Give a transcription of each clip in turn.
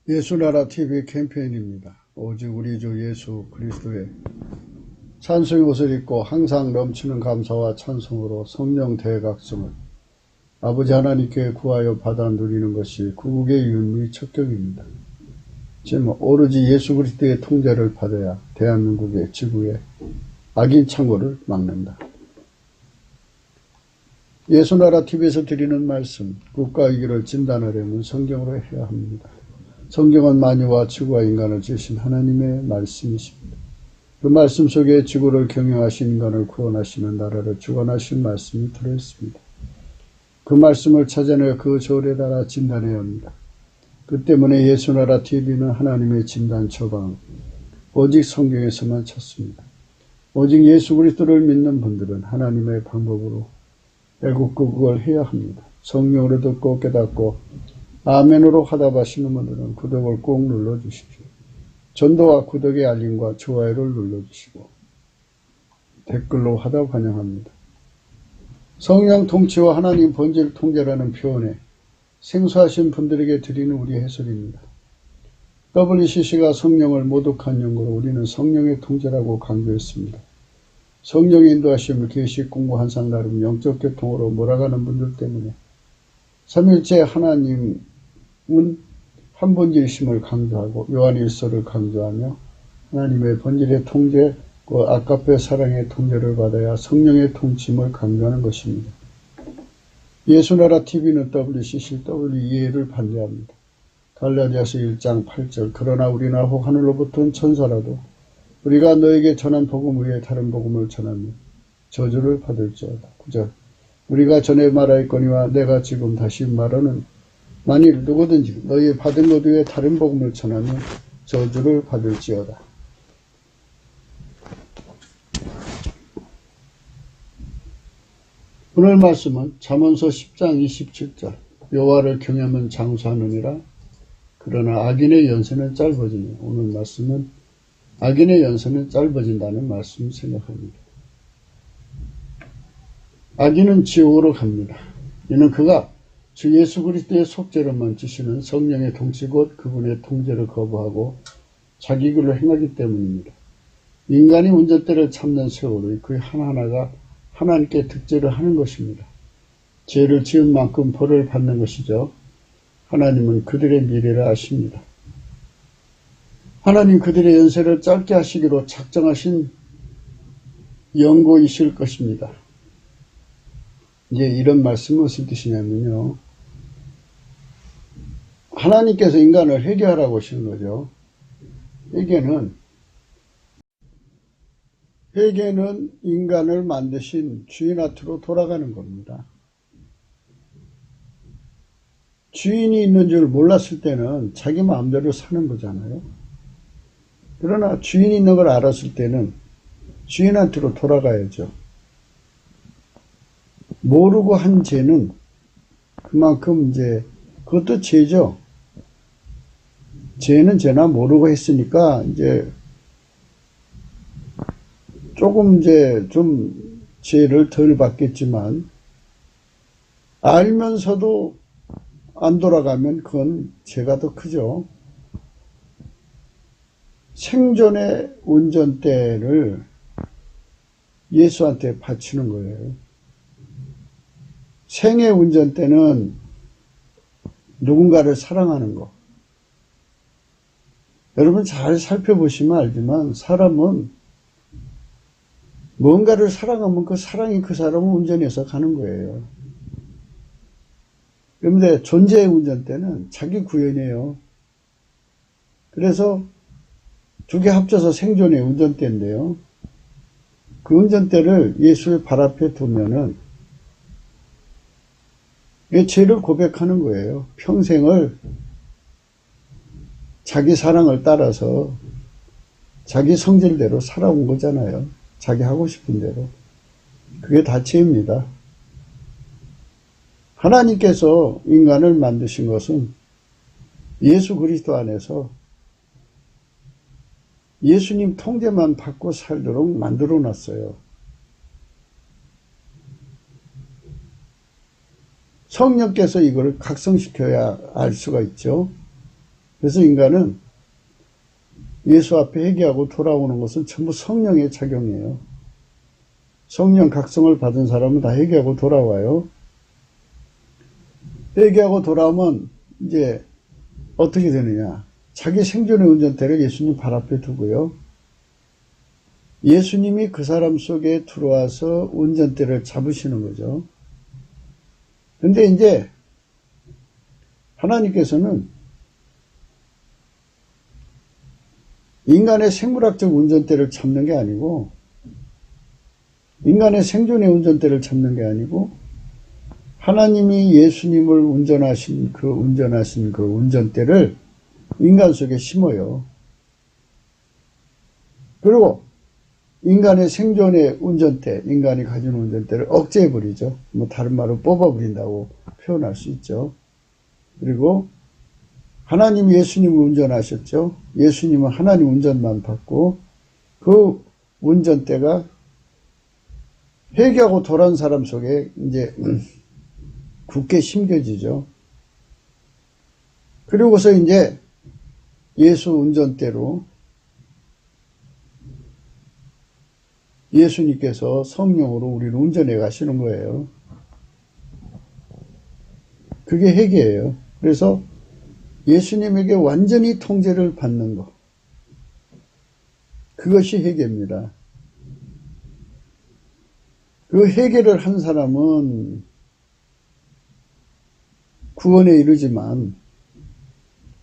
예수나라 TV 캠페인입니다. 오직 우리 주 예수 그리스도의 찬송의 옷을 입고 항상 넘치는 감사와 찬송으로 성령 대각성을 아버지 하나님께 구하여 받아 누리는 것이 구국의 윤리 척격입니다. 제목, 오로지 예수 그리스도의 통제를 받아야 대한민국의 지구의 악인 창고를 막는다. 예수나라 TV에서 드리는 말씀, 국가 위기를 진단하려면 성경으로 해야 합니다. 성경은 만유와 지구와 인간을 지으신 하나님의 말씀이십니다. 그 말씀 속에 지구를 경영하신 인간을 구원하시는 나라를 주관하신 말씀이 들어있습니다. 그 말씀을 찾아내 그 절에 따라 진단해야 합니다. 그 때문에 예수나라 TV는 하나님의 진단 처방, 오직 성경에서만 찾습니다. 오직 예수 그리스도를 믿는 분들은 하나님의 방법으로 애굽고 그걸 해야 합니다. 성령으로 듣고 깨닫고 아멘으로 화답하시는 분들은 구독을 꼭 눌러주십시오. 전도와 구독의 알림과 좋아요를 눌러주시고 댓글로 화답 환영합니다. 성령 통치와 하나님 본질 통제라는 표현에 생소하신 분들에게 드리는 우리 해설입니다. WCC가 성령을 모독한 연구로 우리는 성령의 통제라고 강조했습니다. 성령의 인도하심을 계시 공부 한상 나름 영적 교통으로 몰아가는 분들 때문에 삼일째 하나님은 한 본질심을 강조하고 요한일서를 강조하며 하나님의 본질의 통제, 그 아까페 사랑의 통제를 받아야 성령의 통치임을 강조하는 것입니다. 예수나라 TV는 WCC를 반대합니다. 갈라디아서 1장 8절 그러나 우리나 혹 하늘로부터 온 천사라도 우리가 너에게 전한 복음 위에 다른 복음을 전하며 저주를 받을지어다. 9절 우리가 전에 말하였거니와 내가 지금 다시 말하는 만일 누구든지 너희 받은 것 위에 다른 복음을 전하며 저주를 받을지어다. 오늘 말씀은 잠언서 10장 27절 여호와를 경외하면 장수하느니라. 그러나 악인의 연세는 짧아지니 오늘 말씀은 악인의 연세는 짧아진다는 말씀 생각합니다. 악인은 지옥으로 갑니다. 이는 그가 주 예수 그리스도의 속죄로만 주시는 성령의 통치 곧 그분의 통제를 거부하고 자기 길로 행하기 때문입니다. 인간이 운전대를 참는 세월의 그 하나하나가 하나님께 득죄를 하는 것입니다. 죄를 지은 만큼 벌을 받는 것이죠. 하나님은 그들의 미래를 아십니다. 하나님 그들의 연세를 짧게 하시기로 작정하신 영고이실 것입니다. 이제 이런 말씀은 무슨 뜻이냐면요. 하나님께서 인간을 회개하라고 하시는 거죠. 회개는 인간을 만드신 주인 앞으로 돌아가는 겁니다. 주인이 있는 줄 몰랐을 때는 자기 마음대로 사는 거잖아요. 그러나 주인이 있는 걸 알았을 때는 주인한테로 돌아가야죠. 모르고 한 죄는 그만큼 이제 그것도 죄죠. 죄는 죄나 모르고 했으니까 이제 조금 이제 좀 죄를 덜 받겠지만 알면서도 안 돌아가면 그건 죄가 더 크죠. 생존의 운전대를 예수한테 바치는 거예요. 생의 운전대는 누군가를 사랑하는 거. 여러분 잘 살펴보시면 알지만 사람은 뭔가를 사랑하면 그 사랑이 그 사람을 운전해서 가는 거예요. 그런데 존재의 운전대는 자기 구현이에요. 그래서 두 개 합쳐서 생존의 운전대인데요. 그 운전대를 예수의 발 앞에 두면은 죄를 고백하는 거예요. 평생을 자기 사랑을 따라서 자기 성질대로 살아온 거잖아요. 자기 하고 싶은 대로. 그게 다 죄입니다. 하나님께서 인간을 만드신 것은 예수 그리스도 안에서 예수님 통제만 받고 살도록 만들어 놨어요. 성령께서 이걸 각성시켜야 알 수가 있죠. 그래서 인간은 예수 앞에 회개하고 돌아오는 것은 전부 성령의 작용이에요. 성령 각성을 받은 사람은 다 회개하고 돌아와요. 회개하고 돌아오면 이제 어떻게 되느냐. 자기 생존의 운전대를 예수님 발 앞에 두고요. 예수님이 그 사람 속에 들어와서 운전대를 잡으시는 거죠. 근데 이제 하나님께서는 인간의 생물학적 운전대를 잡는 게 아니고, 인간의 생존의 운전대를 잡는 게 아니고, 하나님이 예수님을 운전하신 그 운전대를 인간 속에 심어요. 그리고 인간의 생존의 운전대, 인간이 가진 운전대를 억제해버리죠. 뭐 다른 말로 뽑아버린다고 표현할 수 있죠. 그리고 하나님이 예수님을 운전하셨죠. 예수님은 하나님 운전만 받고 그 운전대가 회개하고 돌아온 사람 속에 이제 굳게 심겨지죠. 그리고서 이제 예수 운전대로 예수님께서 성령으로 우리를 운전해 가시는 거예요. 그게 회개예요. 그래서 예수님에게 완전히 통제를 받는 것. 그것이 회개입니다. 그 회개를 한 사람은 구원에 이르지만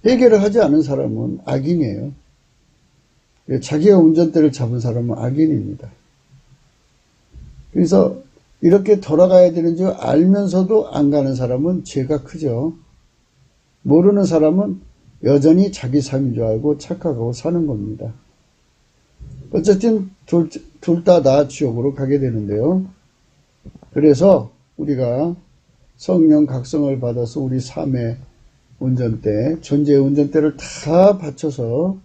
회개를 하지 않은 사람은 악인이에요. 자기가 운전대를 잡은 사람은 악인입니다. 그래서 이렇게 돌아가야 되는 줄 알면서도 안 가는 사람은 죄가 크죠. 모르는 사람은 여전히 자기 삶인 줄 알고 착각하고 사는 겁니다. 어쨌든 둘 다 지옥으로 가게 되는데요. 그래서 우리가 성령 각성을 받아서 우리 삶의 운전대, 존재의 운전대를 다 바쳐서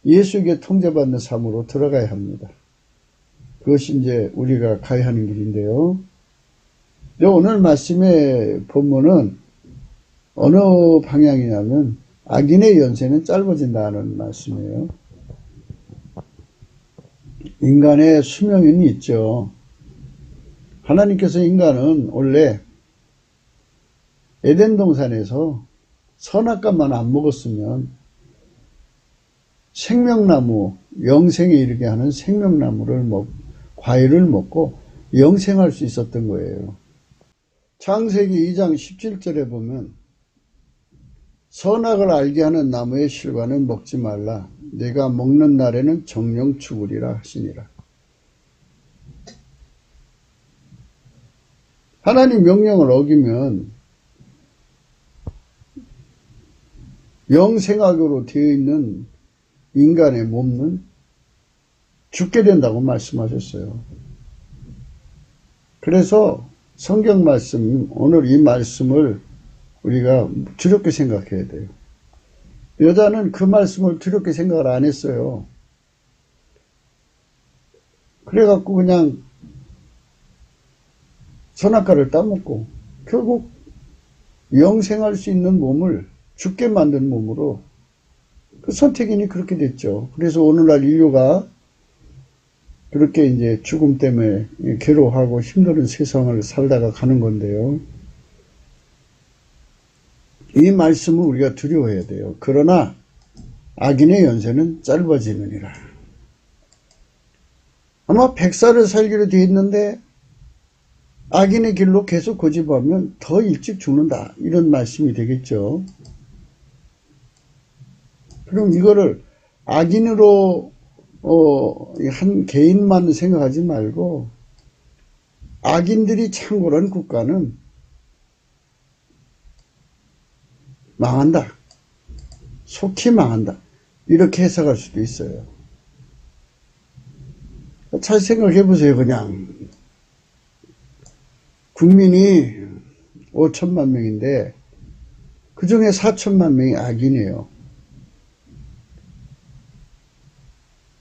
예수에게 통제받는 삶으로 들어가야 합니다. 그것이 이제 우리가 가야 하는 길인데요. 오늘 말씀의 본문은 어느 방향이냐면 악인의 연세는 짧아진다는 말씀이에요. 인간의 수명이 있죠. 하나님께서 인간은 원래 에덴 동산에서 선악과만 안 먹었으면 생명나무, 영생에 이르게 하는 과일을 먹고 영생할 수 있었던 거예요. 창세기 2장 17절에 보면 선악을 알게 하는 나무의 실과는 먹지 말라. 내가 먹는 날에는 정령 죽으리라 하시니라. 하나님 명령을 어기면 영생학으로 되어 있는 인간의 몸은 죽게 된다고 말씀하셨어요. 그래서 성경 말씀, 오늘 이 말씀을 우리가 두렵게 생각해야 돼요. 여자는 그 말씀을 두렵게 생각을 안 했어요. 그래갖고 그냥 선악과를 따먹고 결국 영생할 수 있는 몸을 죽게 만든 몸으로 그 선택인이 그렇게 됐죠. 그래서 오늘날 인류가 그렇게 이제 죽음 때문에 괴로워하고 힘든 세상을 살다가 가는 건데요. 이 말씀을 우리가 두려워해야 돼요. 그러나 악인의 연세는 짧아지느니라. 아마 100살을 살기로 되어 있는데 악인의 길로 계속 고집하면 더 일찍 죽는다. 이런 말씀이 되겠죠. 그럼 이거를 악인으로 한 개인만 생각하지 말고 악인들이 창궐한 국가는 망한다. 속히 망한다. 이렇게 해석할 수도 있어요. 잘 생각해 보세요. 그냥 국민이 5천만 명인데 그 중에 4천만 명이 악인이에요.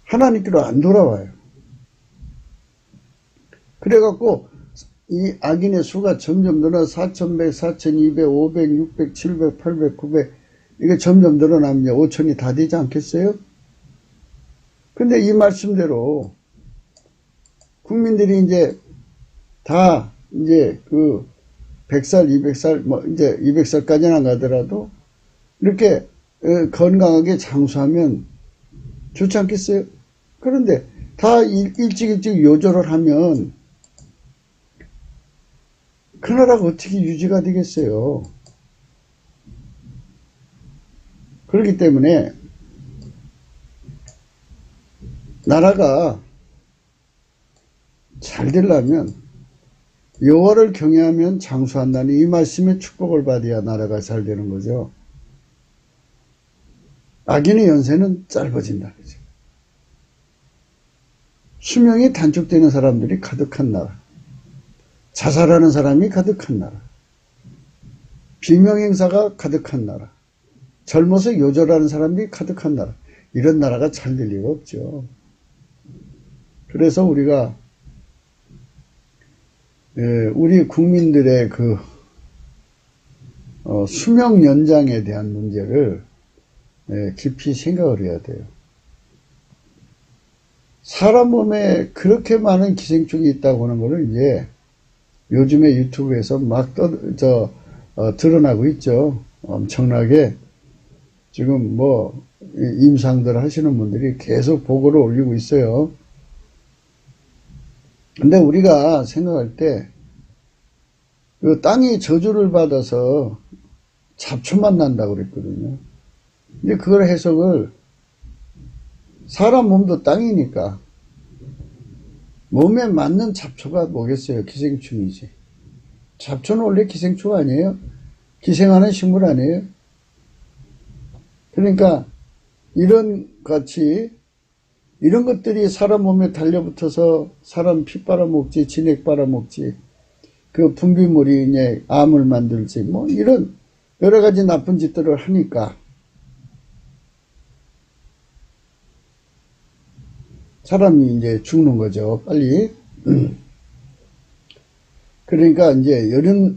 하나님께로 안 돌아와요. 그래갖고 이 악인의 수가 점점 늘어 4,100, 4,200, 500, 600, 700, 800, 900 이게 점점 늘어나면 5천이 다 되지 않겠어요? 근데 이 말씀대로 국민들이 이제 다 이제 그 100살, 200살, 뭐 이제 200살까지는 안 가더라도 이렇게 건강하게 장수하면 좋지 않겠어요? 그런데 다 일찍 요절을 하면 그 나라가 어떻게 유지가 되겠어요? 그렇기 때문에 나라가 잘 되려면 여호와를 경외하면 장수한다는 이 말씀의 축복을 받아야 나라가 잘 되는 거죠. 악인의 연세는 짧아진다. 그죠? 수명이 단축되는 사람들이 가득한 나라, 자살하는 사람이 가득한 나라, 비명행사가 가득한 나라, 젊어서 요절하는 사람들이 가득한 나라, 이런 나라가 잘 될 리가 없죠. 그래서 우리가 우리 국민들의 그 수명 연장에 대한 문제를 깊이 생각을 해야 돼요. 사람 몸에 그렇게 많은 기생충이 있다고 하는 거를 이제 요즘에 유튜브에서 막 드러나고 있죠. 엄청나게 지금 뭐 임상들 하시는 분들이 계속 보고를 올리고 있어요. 근데 우리가 생각할 때 그 땅이 저주를 받아서 잡초만 난다고 그랬거든요. 근데 그걸 해석을 사람 몸도 땅이니까 몸에 맞는 잡초가 뭐겠어요? 기생충이지. 잡초는 원래 기생충 아니에요? 기생하는 식물 아니에요? 그러니까 이런 같이 이런 것들이 사람 몸에 달려붙어서 사람 피 빨아먹지, 진액 빨아먹지, 그 분비물이 이제 암을 만들지, 뭐 이런 여러 가지 나쁜 짓들을 하니까 사람이 이제 죽는 거죠, 빨리. 그러니까 이제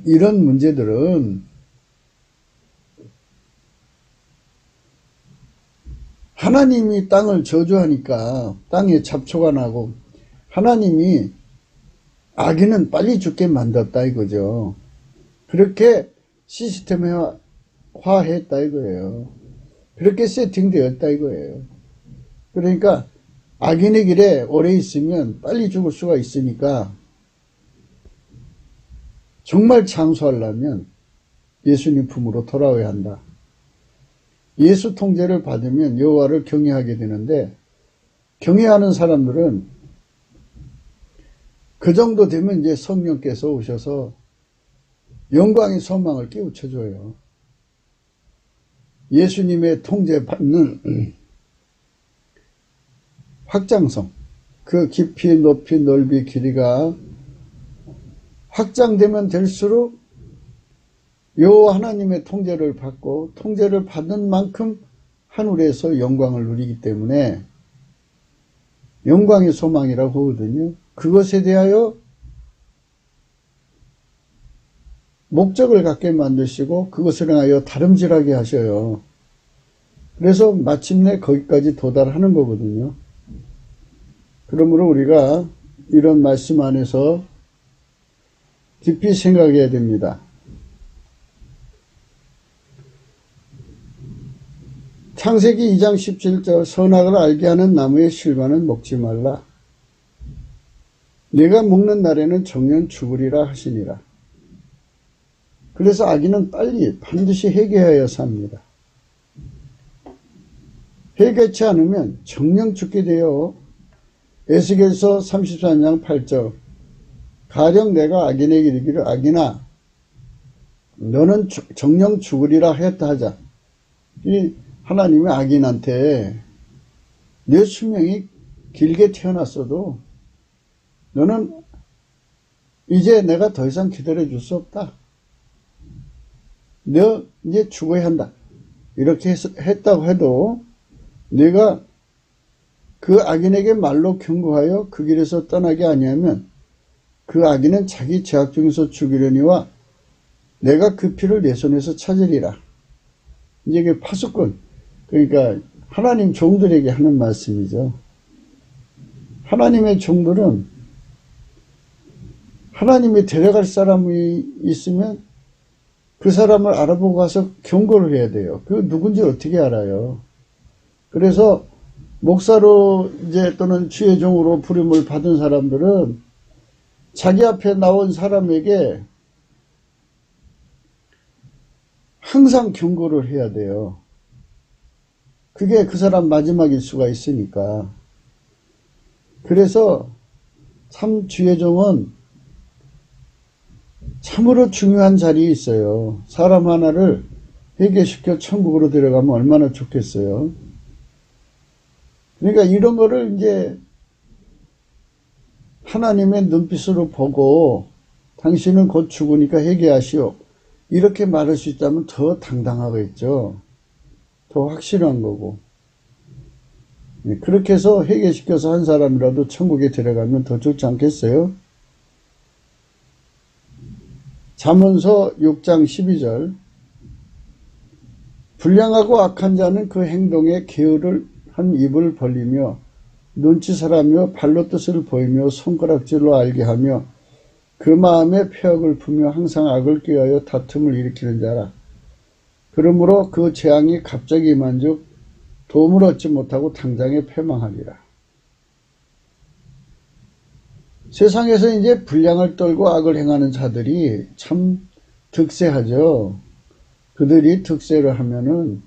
이런 문제들은 하나님이 땅을 저주하니까 땅에 잡초가 나고 하나님이 악인은 빨리 죽게 만들었다 이거죠. 그렇게 시스템화했다 이거예요. 그렇게 세팅되었다 이거예요. 그러니까 악인의 길에 오래 있으면 빨리 죽을 수가 있으니까 정말 장수하려면 예수님 품으로 돌아와야 한다. 예수 통제를 받으면 여호와를 경외하게 되는데 경외하는 사람들은 그 정도 되면 이제 성령께서 오셔서 영광의 소망을 깨우쳐줘요. 예수님의 통제받는 확장성, 그 깊이, 높이, 넓이, 길이가 확장되면 될수록 여호와 하나님의 통제를 받고 통제를 받는 만큼 하늘에서 영광을 누리기 때문에 영광의 소망이라고 하거든요. 그것에 대하여 목적을 갖게 만드시고 그것을 향하여 다름질하게 하셔요. 그래서 마침내 거기까지 도달하는 거거든요. 그러므로 우리가 이런 말씀 안에서 깊이 생각해야 됩니다. 창세기 2장 17절 선악을 알게 하는 나무의 실과는 먹지 말라. 네가 먹는 날에는 정녕 죽으리라 하시니라. 그래서 악인은 빨리 반드시 회개하여 삽니다. 회개치 않으면 정녕 죽게 돼요. 에스겔서 34장 8절 가령 내가 악인에게 이르기를 악인아 너는 정녕 죽으리라 하였다 하자. 이 하나님이 악인한테 내 수명이 길게 태어났어도 너는 이제 내가 더 이상 기다려줄 수 없다. 너 이제 죽어야 한다. 이렇게 했다고 해도 내가 그 악인에게 말로 경고하여 그 길에서 떠나게 아니하면 그 악인은 자기 죄악 중에서 죽이려니와 내가 그 피를 내 손에서 찾으리라. 이제 그 파수꾼, 그러니까 하나님 종들에게 하는 말씀이죠. 하나님의 종들은 하나님이 데려갈 사람이 있으면 그 사람을 알아보고 가서 경고를 해야 돼요. 그 누군지 어떻게 알아요? 그래서 목사로 이제 또는 주의 종으로 부름을 받은 사람들은 자기 앞에 나온 사람에게 항상 경고를 해야 돼요. 그게 그 사람 마지막일 수가 있으니까. 그래서 참 주의 종은 참으로 중요한 자리에 있어요. 사람 하나를 회개시켜 천국으로 데려가면 얼마나 좋겠어요. 그러니까 이런 거를 이제 하나님의 눈빛으로 보고 당신은 곧 죽으니까 회개하시오. 이렇게 말할 수 있다면 더 당당하겠죠. 더 확실한 거고. 그렇게 해서 회개시켜서 한 사람이라도 천국에 데려가면 더 좋지 않겠어요? 잠언서 6장 12절 불량하고 악한 자는 그 행동에 게으를 한 입을 벌리며 눈치살하며 발로 뜻을 보이며 손가락질로 알게 하며 그 마음에 폐역을 품며 항상 악을 꾀하여 다툼을 일으키는 자라. 그러므로 그 재앙이 갑자기 만족 도움을 얻지 못하고 당장에 패망하리라. 세상에서 이제 불량을 떨고 악을 행하는 자들이 참 득세하죠. 그들이 득세를 하면은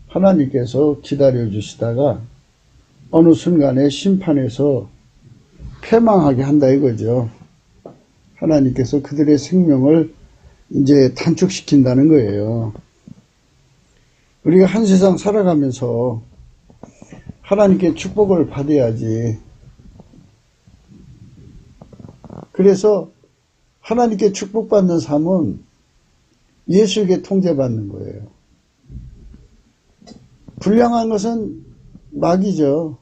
하나님께서 기다려 주시다가 어느 순간에 심판에서 패망하게 한다 이거죠. 하나님께서 그들의 생명을 이제 단축시킨다는 거예요. 우리가 한 세상 살아가면서 하나님께 축복을 받아야지. 그래서 하나님께 축복받는 삶은 예수에게 통제받는 거예요. 불량한 것은 마귀죠.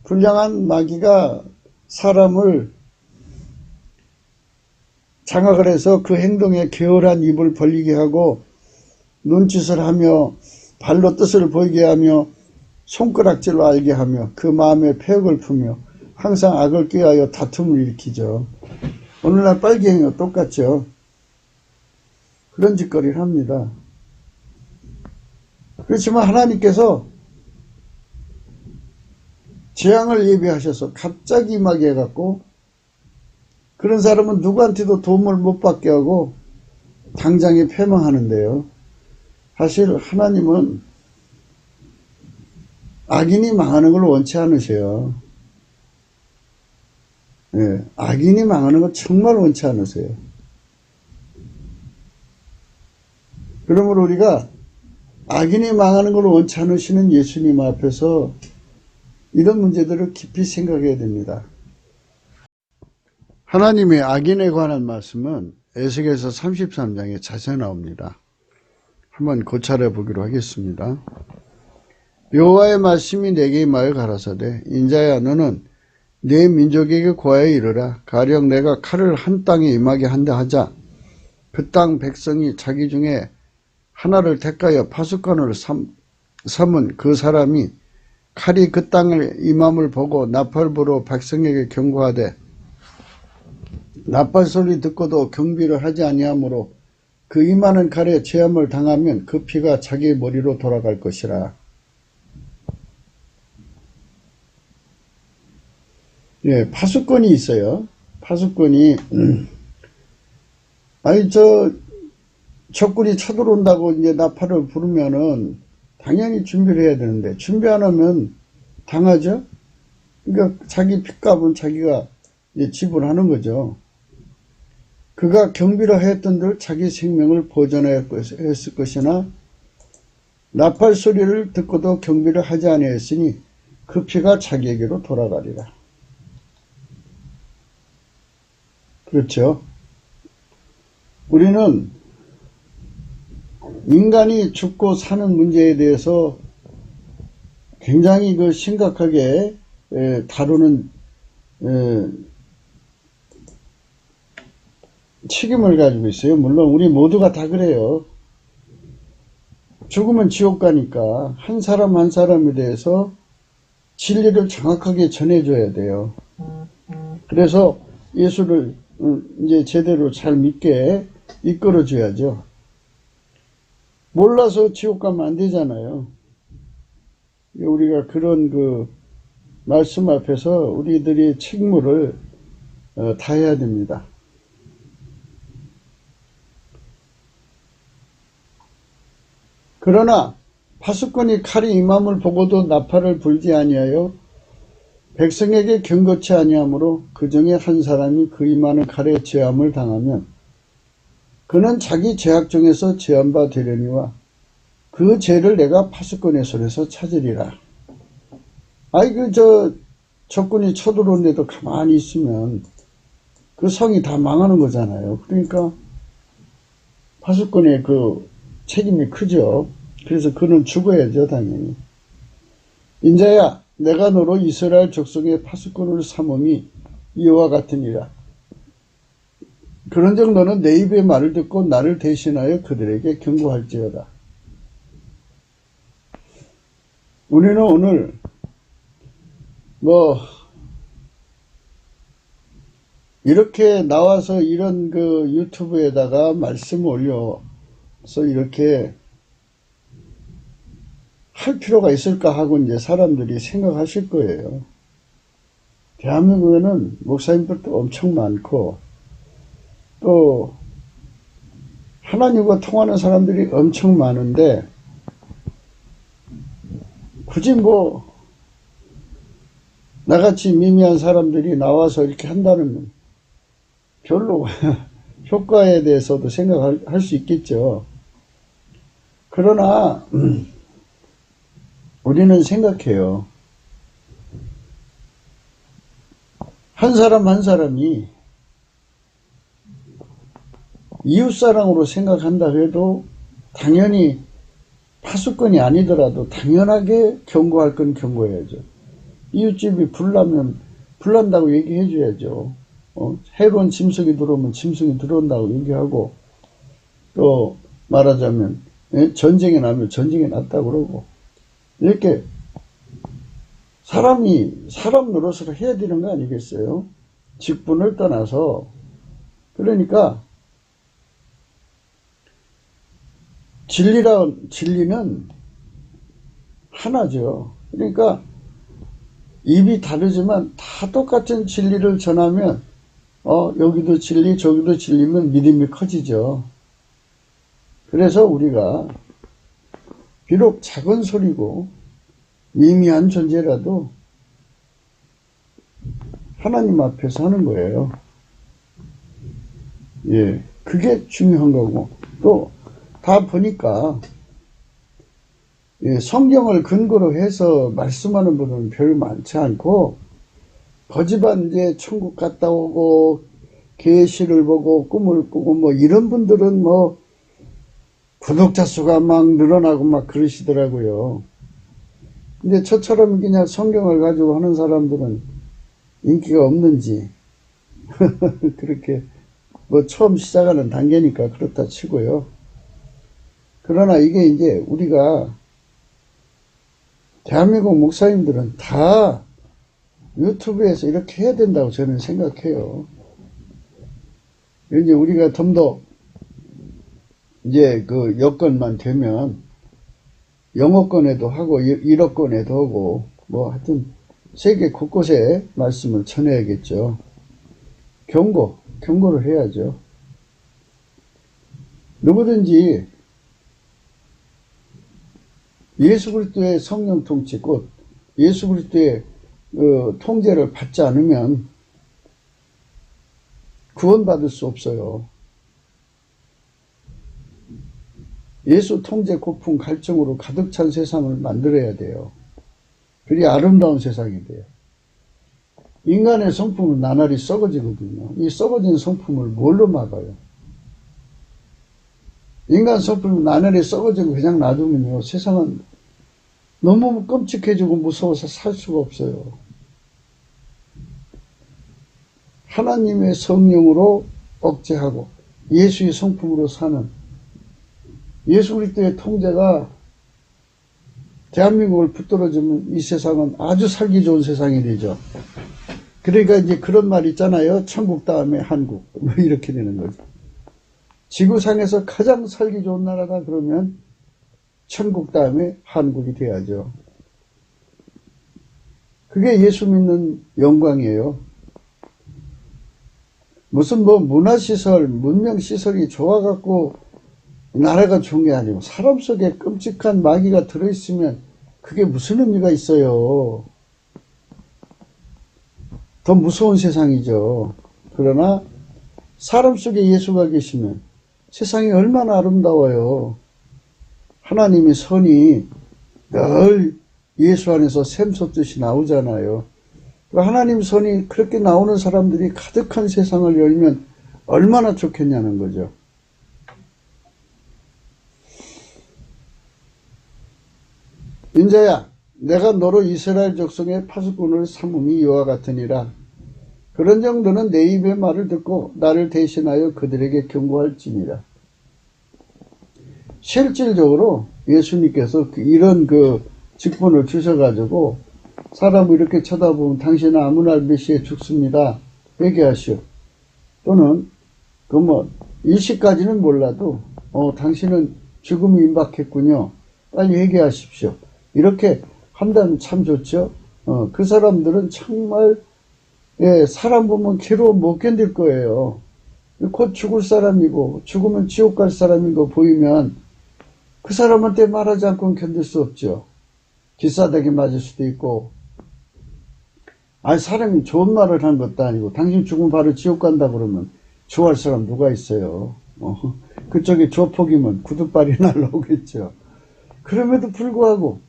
불량한 마귀가 사람을 장악을 해서 그 행동에 게으른 입을 벌리게 하고 눈짓을 하며 발로 뜻을 보이게 하며 손가락질로 알게 하며 그 마음에 폐역을 품며 항상 악을 꾀하여 다툼을 일으키죠. 오늘날 빨갱이와 똑같죠. 그런 짓거리를 합니다. 그렇지만 하나님께서 재앙을 예비하셔서 갑자기 임하게 해갖고 그런 사람은 누구한테도 도움을 못 받게 하고 당장에 패망하는데요. 사실 하나님은 악인이 망하는 걸 원치 않으세요. 예, 악인이 망하는 걸 정말 원치 않으세요. 그러므로 우리가 악인이 망하는 걸 원치 않으시는 예수님 앞에서 이런 문제들을 깊이 생각해야 됩니다. 하나님의 악인에 관한 말씀은 에스겔서 33장에 자세히 나옵니다. 한번 고찰해 보기로 하겠습니다. 여호와의 말씀이 내게 임하여 가라사대 인자야 너는 내 민족에게 고하여 이르라. 가령 내가 칼을 한 땅에 임하게 한다 하자 그 땅 백성이 자기 중에 하나를 택하여 파수꾼을 삼은 그 사람이 칼이 그 땅을 임함을 보고 나팔부로 백성에게 경고하되 나팔 소리 듣고도 경비를 하지 아니하므로 그 임하는 칼에 죄함을 당하면 그 피가 자기 머리로 돌아갈 것이라. 예, 파수꾼이 있어요. 파수꾼이 적군이 쳐들어온다고 이제 나팔을 부르면은 당연히 준비를 해야 되는데 준비 안 하면 당하죠. 그러니까 자기 핏값은 자기가 이제 지불하는 거죠. 그가 경비를 하였던 들 자기 생명을 보존하였을 것이나 나팔 소리를 듣고도 경비를 하지 아니하였으니 그 피가 자기에게로 돌아가리라. 그렇죠. 우리는 인간이 죽고 사는 문제에 대해서 굉장히 심각하게 다루는 책임을 가지고 있어요. 물론 우리 모두가 다 그래요. 죽으면 지옥 가니까 한 사람 한 사람에 대해서 진리를 정확하게 전해줘야 돼요. 그래서 예수를 이제 제대로 잘 믿게 이끌어줘야죠. 몰라서 지옥 가면 안 되잖아요. 우리가 그런 그 말씀 앞에서 우리들이 책무를 다해야 됩니다. 그러나 파수꾼이 칼이 임함을 보고도 나팔을 불지 아니하여 백성에게 경고치 아니하므로 그 중에 한 사람이 그 임하는 칼에 제함을 당하면 그는 자기 죄악 중에서 제한 바 되려니와 그 죄를 내가 파수꾼의 손에서 찾으리라. 적군이 쳐들어오는데도 가만히 있으면 그 성이 다 망하는 거잖아요. 그러니까 파수꾼의 그 책임이 크죠. 그래서 그는 죽어야죠, 당연히. 인자야, 내가 너로 이스라엘 족속의 파수꾼을 삼음이 이와 같으니라. 그런즉 너는 내 입의 말을 듣고 나를 대신하여 그들에게 경고할지어다. 우리는 오늘 이렇게 나와서 이런 그 유튜브에다가 말씀 올려서 이렇게 할 필요가 있을까 하고 이제 사람들이 생각하실 거예요. 대한민국에는 목사님들도 엄청 많고 또 하나님과 통하는 사람들이 엄청 많은데 굳이 나같이 미미한 사람들이 나와서 이렇게 한다는 별로 효과에 대해서도 생각할 수 있겠죠. 그러나 우리는 생각해요. 한 사람 한 사람이 이웃사랑으로 생각한다 해도 당연히 파수꾼이 아니더라도 당연하게 경고할 건 경고해야죠. 이웃집이 불난다고 얘기해줘야죠. 해로운 짐승이 들어오면 짐승이 들어온다고 얘기하고 또 말하자면 전쟁이 나면 전쟁이 났다고 그러고 이렇게 사람이 사람 노릇을 해야 되는 거 아니겠어요? 직분을 떠나서. 그러니까 진리는 하나죠. 그러니까 입이 다르지만 다 똑같은 진리를 전하면 여기도 진리 저기도 진리면 믿음이 커지죠. 그래서 우리가 비록 작은 소리고 미미한 존재라도 하나님 앞에서 하는 거예요. 예, 그게 중요한 거고 또 다 보니까 성경을 근거로 해서 말씀하는 분은 별 많지 않고 거지반 이제 천국 갔다 오고 계시를 보고 꿈을 꾸고 이런 분들은 구독자 수가 막 늘어나고 막 그러시더라고요. 근데 저처럼 그냥 성경을 가지고 하는 사람들은 인기가 없는지 그렇게 처음 시작하는 단계니까 그렇다 치고요. 그러나 이게 이제 우리가 대한민국 목사님들은 다 유튜브에서 이렇게 해야 된다고 저는 생각해요. 이제 우리가 좀 더 이제 그 여건만 되면 영어권에도 하고 일어권에도 하고 하여튼 세계 곳곳에 말씀을 전해야겠죠. 경고를 해야죠. 누구든지 예수 그리스도의 성령 통치 곧 예수 그리스도의 통제를 받지 않으면 구원받을 수 없어요. 예수 통제 고풍 갈증으로 가득 찬 세상을 만들어야 돼요. 그리 아름다운 세상이 돼요. 인간의 성품은 나날이 썩어지거든요. 이 썩어진 성품을 뭘로 막아요? 인간 성품은 나날이 썩어지고 그냥 놔두면요, 세상은 너무 끔찍해지고 무서워서 살 수가 없어요. 하나님의 성령으로 억제하고 예수의 성품으로 사는 예수 그리스도의 통제가 대한민국을 붙들어주면 이 세상은 아주 살기 좋은 세상이 되죠. 그러니까 이제 그런 말 있잖아요. 천국 다음에 한국. 이렇게 되는 거죠. 지구상에서 가장 살기 좋은 나라다 그러면 천국 다음에 한국이 돼야죠. 그게 예수 믿는 영광이에요. 무슨 뭐 문화시설, 문명시설이 좋아갖고 나라가 좋은 게 아니고 사람 속에 끔찍한 마귀가 들어있으면 그게 무슨 의미가 있어요. 더 무서운 세상이죠. 그러나 사람 속에 예수가 계시면 세상이 얼마나 아름다워요. 하나님의 선이 늘 예수 안에서 샘솟듯이 나오잖아요. 하나님 선이 그렇게 나오는 사람들이 가득한 세상을 열면 얼마나 좋겠냐는 거죠. 인자야, 내가 너로 이스라엘 족속의 파수꾼을 삼음이 이와 같으니라. 그런 정도는 내 입의 말을 듣고 나를 대신하여 그들에게 경고할지니라. 실질적으로 예수님께서 이런 직분을 주셔가지고 사람을 이렇게 쳐다보면 당신은 아무 날 몇 시에 죽습니다. 회개하시오. 또는 일시까지는 몰라도 당신은 죽음이 임박했군요. 빨리 회개하십시오. 이렇게 한다면 참 좋죠. 그 사람들은 정말 사람 보면 괴로워 못 견딜 거예요. 곧 죽을 사람이고 죽으면 지옥 갈 사람인 거 보이면 그 사람한테 말하지 않고는 견딜 수 없죠. 기싸대기 맞을 수도 있고 사람이 좋은 말을 한 것도 아니고 당신 죽으면 바로 지옥 간다 그러면 좋아할 사람 누가 있어요. 그쪽에 조폭이면 구두발이 날라오겠죠. 그럼에도 불구하고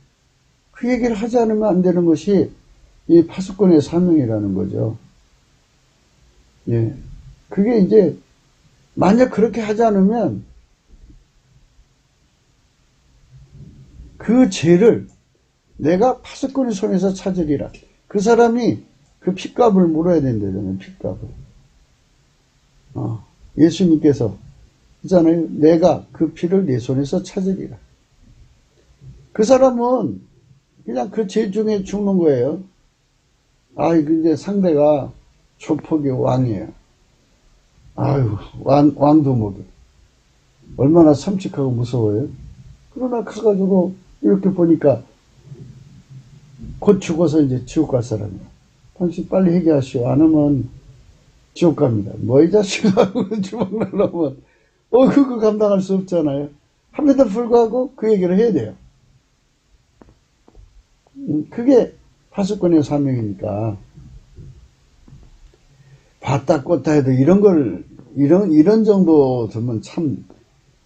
그 얘기를 하지 않으면 안 되는 것이 이 파수꾼의 사명이라는 거죠. 예. 그게 이제 만약 그렇게 하지 않으면 그 죄를 내가 파수꾼의 손에서 찾으리라. 그 사람이 그 핏값을 물어야 된다잖아요. 핏값을. 예수님께서 하잖아요. 내가 그 피를 내 손에서 찾으리라. 그 사람은 그냥 그 죄 중에 죽는 거예요. 근데 상대가 조폭이 왕이에요. 왕도 모두. 얼마나 섬찟하고 무서워요. 그러나 가가지고 이렇게 보니까 곧 죽어서 이제 지옥 갈 사람이야. 당신 빨리 회개하시오. 안 하면 지옥 갑니다. 뭐 이 자식아 주먹 날라오면 그거 감당할 수 없잖아요. 함에도 불구하고 그 얘기를 해야 돼요. 그게 파수꾼의 사명이니까. 봤다 꽂다 해도 이런 정도 되면 참,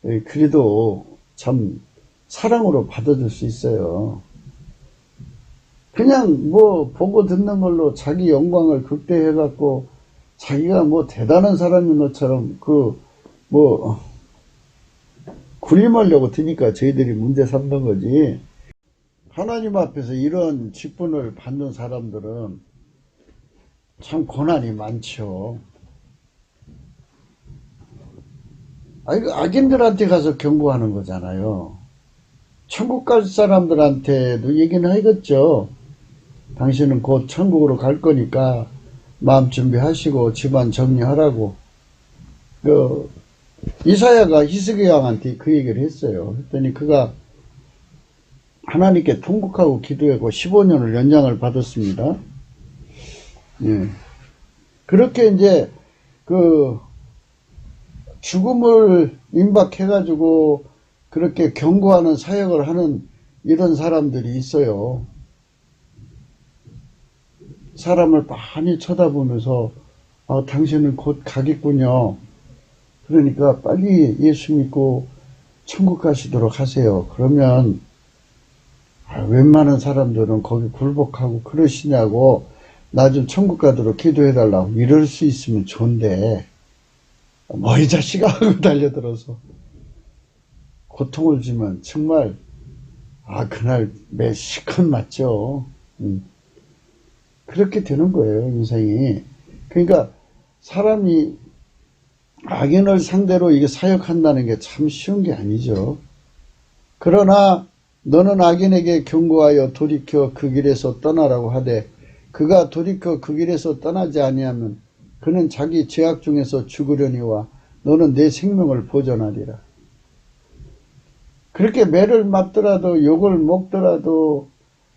그래도 참 사랑으로 받아줄 수 있어요. 그냥 보고 듣는 걸로 자기 영광을 극대해갖고 자기가 대단한 사람인 것처럼 군림하려고 드니까 저희들이 문제 삼는 거지. 하나님 앞에서 이런 직분을 받는 사람들은 참 고난이 많죠. 악인들한테 가서 경고하는 거잖아요. 천국 갈 사람들한테도 얘기는 하겠죠. 당신은 곧 천국으로 갈 거니까 마음 준비하시고 집안 정리하라고. 이사야가 히스기야 왕한테 그 얘기를 했어요. 했더니 그가 하나님께 통곡하고 기도하고 15년을 연장을 받았습니다. 예. 그렇게 이제 죽음을 임박해가지고 그렇게 경고하는 사역을 하는 이런 사람들이 있어요. 사람을 많이 쳐다보면서 당신은 곧 가겠군요. 그러니까 빨리 예수 믿고 천국 가시도록 하세요. 그러면 웬만한 사람들은 거기 굴복하고 그러시냐고 나 좀 천국 가도록 기도해달라고 이럴 수 있으면 좋은데 이 자식아 하고 달려들어서 고통을 주면 정말 그날 매 시컷 맞죠. 그렇게 되는 거예요 인생이. 그러니까 사람이 악인을 상대로 이게 사역한다는 게 참 쉬운 게 아니죠. 그러나 너는 악인에게 경고하여 돌이켜 그 길에서 떠나라고 하되 그가 돌이켜 그 길에서 떠나지 아니하면 그는 자기 죄악 중에서 죽으려니와 너는 내 생명을 보존하리라. 그렇게 매를 맞더라도 욕을 먹더라도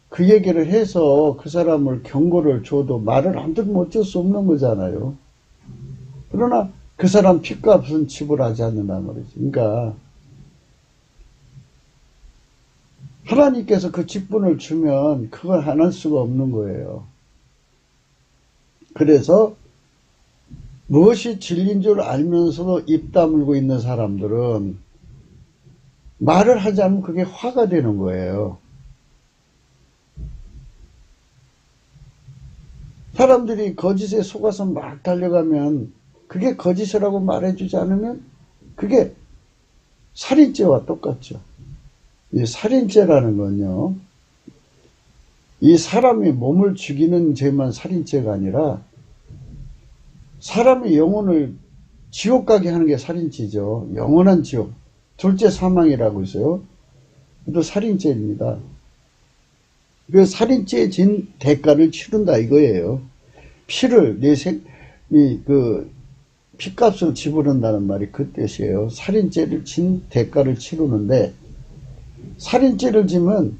그 얘기를 해서 그 사람을 경고를 줘도 말을 안 들으면 어쩔 수 없는 거잖아요. 그러나 그 사람 핏값은 지불하지 않는단 말이지. 그러니까 하나님께서 그 직분을 주면 그걸 안 할 수가 없는 거예요. 그래서 무엇이 진리인 줄 알면서도 입 다물고 있는 사람들은 말을 하지 않으면 그게 화가 되는 거예요. 사람들이 거짓에 속아서 막 달려가면 그게 거짓이라고 말해주지 않으면 그게 살인죄와 똑같죠. 이 살인죄라는 건요, 이 사람이 몸을 죽이는 죄만 살인죄가 아니라 사람의 영혼을 지옥 가게 하는 게 살인죄죠. 영원한 지옥. 둘째 사망이라고 있어요. 그것도 살인죄입니다. 그 살인죄에 진 대가를 치른다 이거예요. 피를 피값을 지불한다는 말이 그 뜻이에요. 살인죄를 진 대가를 치르는데, 살인죄를 지면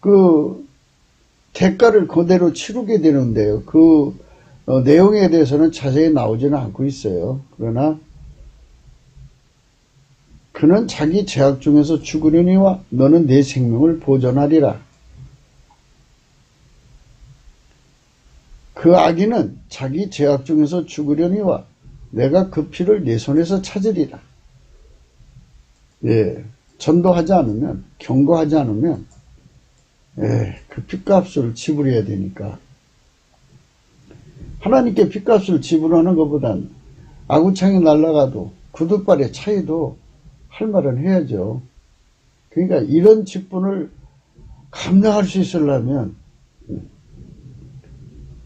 그 대가를 그대로 치르게 되는데요. 그 내용에 대해서는 자세히 나오지는 않고 있어요. 그러나 그는 자기 죄악 중에서 죽으려니와 너는 내 생명을 보존하리라. 그 악인은 자기 죄악 중에서 죽으려니와 내가 그 피를 내 손에서 찾으리라. 예, 전도하지 않으면, 경고하지 않으면 그 핏값을 지불해야 되니까. 하나님께 핏값을 지불하는 것보단 아구창이 날아가도 구두발의 차이도 할 말은 해야죠. 그러니까 이런 직분을 감당할 수 있으려면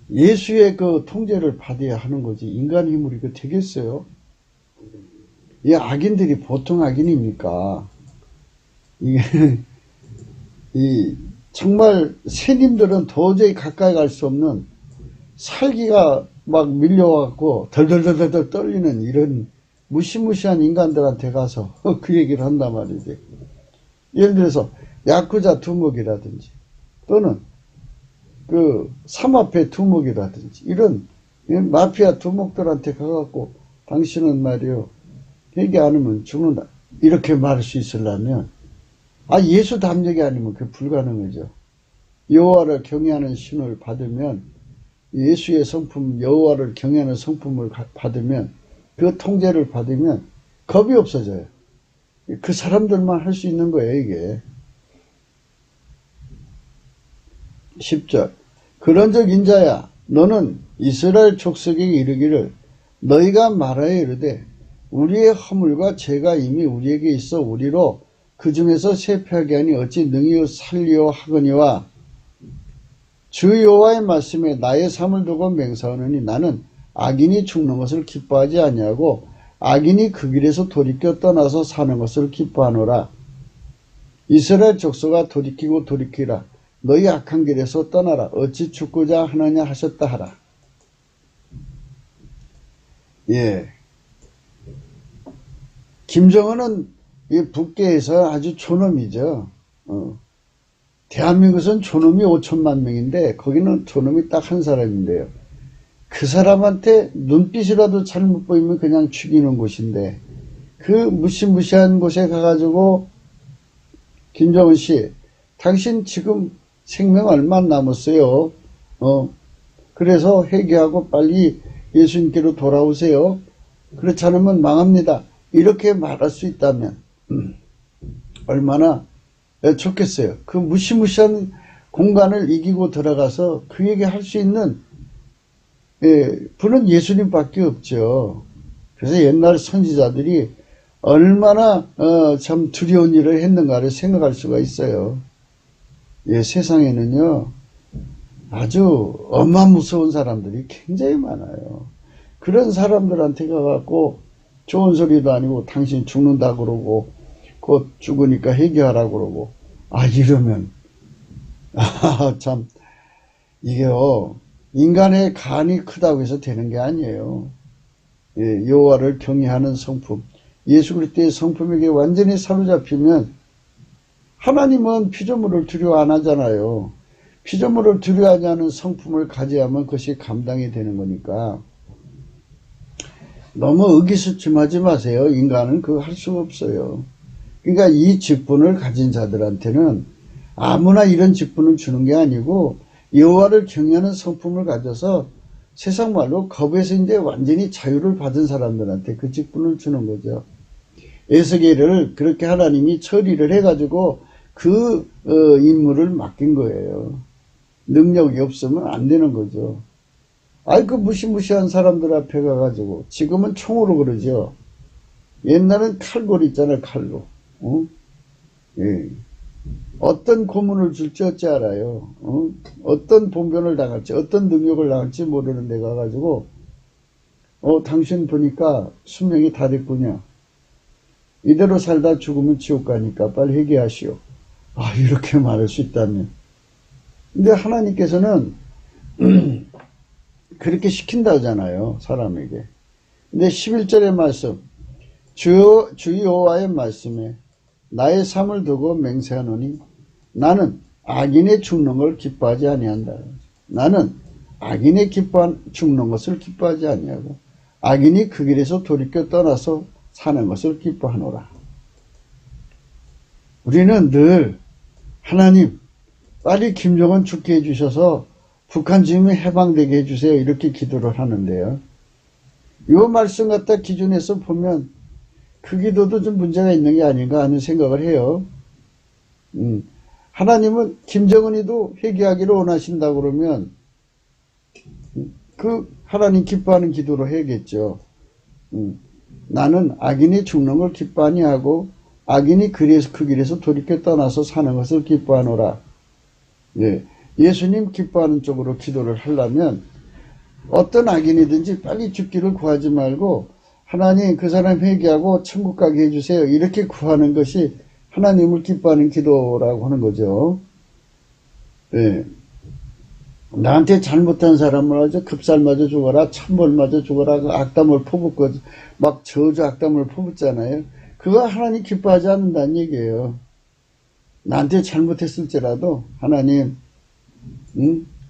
예수의 그 통제를 받아야 하는 거지. 인간 힘으로 이거 되겠어요? 이 악인들이 보통 악인입니까? 정말 새님들은 도저히 가까이 갈 수 없는, 살기가 막 밀려와갖고 덜덜덜덜 떨리는 이런 무시무시한 인간들한테 가서 그 얘기를 한단 말이지. 예를 들어서 야쿠자 두목이라든지 또는 그 삼합회 두목이라든지 이런 마피아 두목들한테 가갖고 당신은 말이요 얘기 안 하면 죽는다 이렇게 말할 수 있으려면 예수 담력이 아니면 그게 불가능하죠. 여호와를 경외하는 신을 받으면, 예수의 성품, 여호와를 경외하는 성품을 받으면, 그 통제를 받으면 겁이 없어져요. 그 사람들만 할 수 있는 거예요, 이게. 10절. 그런즉 인자야, 너는 이스라엘 족속에게 이르기를 너희가 말하여 이르되 우리의 허물과 죄가 이미 우리에게 있어 우리로 그 중에서 쇠폐하게 하니 어찌 능히 살리오 하거니와 주 여호와의 말씀에 나의 삶을 두고 맹세하노니 나는 악인이 죽는 것을 기뻐하지 아니하고 악인이 그 길에서 돌이켜 떠나서 사는 것을 기뻐하노라. 이스라엘 족속아 돌이키고 돌이키라. 너희 악한 길에서 떠나라. 어찌 죽고자 하느냐 하셨다 하라. 예. 김정은은 이 북계에서 아주 존엄이죠. 대한민국은 존엄이 5천만 명인데 거기는 존엄이 딱 한 사람인데요. 그 사람한테 눈빛이라도 잘못 보이면 그냥 죽이는 곳인데 그 무시무시한 곳에 가가지고 김정은 씨, 당신 지금 생명 얼마 남았어요. 그래서 회개하고 빨리 예수님께로 돌아오세요. 그렇지 않으면 망합니다. 이렇게 말할 수 있다면 얼마나 좋겠어요. 그 무시무시한 공간을 이기고 들어가서 그 얘기 할 수 있는 분은 예수님밖에 없죠. 그래서 옛날 선지자들이 얼마나 참 두려운 일을 했는가를 생각할 수가 있어요. 예, 세상에는요 아주 어마무서운 사람들이 굉장히 많아요. 그런 사람들한테 가갖고 좋은 소리도 아니고 당신 죽는다 그러고 곧 죽으니까 회개하라 그러고 이러면 참 이게요 인간의 간이 크다고 해서 되는 게 아니에요. 예, 여호와를 경외하는 성품, 예수 그리스도의 성품에게 완전히 사로잡히면 하나님은 피조물을 두려워 안 하잖아요. 피조물을 두려워하지 않은 성품을 가져야만 그것이 감당이 되는 거니까 너무 의기소침하지 마세요. 인간은 그거 할 수가 없어요. 그러니까 이 직분을 가진 자들한테는 아무나 이런 직분을 주는 게 아니고 여호와를 경외하는 성품을 가져서 세상 말로 겁에서 이제 완전히 자유를 받은 사람들한테 그 직분을 주는 거죠. 에스겔을 그렇게 하나님이 처리를 해가지고 그 임무를 맡긴 거예요. 능력이 없으면 안 되는 거죠. 그 무시무시한 사람들 앞에 가가지고 지금은 총으로 그러죠. 옛날엔 칼골 있잖아요. 칼로. 예. 어떤 고문을 줄지 어찌 알아요. 어떤 봉변을 당할지 어떤 능력을 당할지 모르는 데 가가지고 당신 보니까 수명이 다 됐구냐. 이대로 살다 죽으면 지옥 가니까 빨리 회개하시오. 이렇게 말할 수 있다면. 근데 하나님께서는 그렇게 시킨다잖아요. 사람에게. 근데 11절의 말씀, 주 여호와의 말씀에 나의 삶을 두고 맹세하노니 나는 악인의 죽는 걸 기뻐하지 아니한다. 나는 악인의 죽는 것을 기뻐하지 아니하고 악인이 그 길에서 돌이켜 떠나서 사는 것을 기뻐하노라. 우리는 늘 하나님 빨리 김정은 죽게 해주셔서 북한 지금이 해방되게 해주세요. 이렇게 기도를 하는데요. 이 말씀 갖다 기준에서 보면 그 기도도 좀 문제가 있는 게 아닌가 하는 생각을 해요. 하나님은 김정은이도 회개하기를 원하신다 그러면 그 하나님 기뻐하는 기도로 해야겠죠. 나는 악인이 죽는 걸 기뻐 아니하고 악인이 그 길에서 돌이켜 떠나서 사는 것을 기뻐하노라. 예, 예수님 기뻐하는 쪽으로 기도를 하려면 어떤 악인이든지 빨리 죽기를 구하지 말고 하나님 그 사람 회개하고 천국 가게 해주세요. 이렇게 구하는 것이 하나님을 기뻐하는 기도라고 하는 거죠. 예. 나한테 잘못한 사람을 아주 급살맞아 죽어라, 천벌맞아 죽어라, 그 악담을 퍼붓고 막 저주 악담을 퍼붓잖아요. 그거 하나님 기뻐하지 않는다는 얘기예요. 나한테 잘못했을지라도 하나님,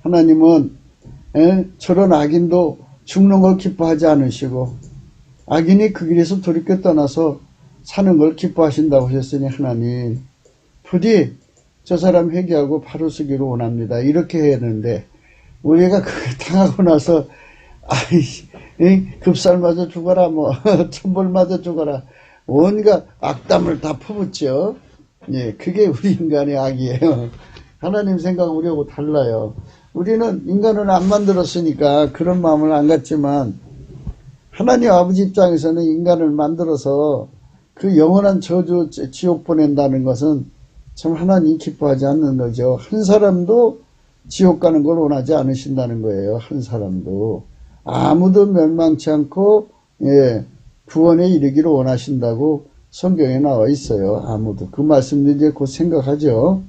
하나님은 저런 악인도 죽는 걸 기뻐하지 않으시고 악인이 그 길에서 돌이켜 떠나서 사는 걸 기뻐하신다고 하셨으니 하나님 부디 저 사람 회개하고 바로 서기를 원합니다. 이렇게 해야 되는데 우리가 그걸 당하고 나서 급살 맞아 죽어라 천벌 맞아 죽어라 온갖 악담을 다 퍼붓죠. 예, 그게 우리 인간의 악이에요. 하나님 생각은 우리하고 달라요. 우리는 인간을 안 만들었으니까 그런 마음을 안 갖지만 하나님 아버지 입장에서는 인간을 만들어서 그 영원한 저주 지옥 보낸다는 것은 참 하나님 기뻐하지 않는 거죠. 한 사람도 지옥 가는 걸 원하지 않으신다는 거예요. 한 사람도. 아무도 멸망치 않고 구원에 이르기를 원하신다고 성경에 나와 있어요. 아무도. 그 말씀도 이제 곧 생각하죠.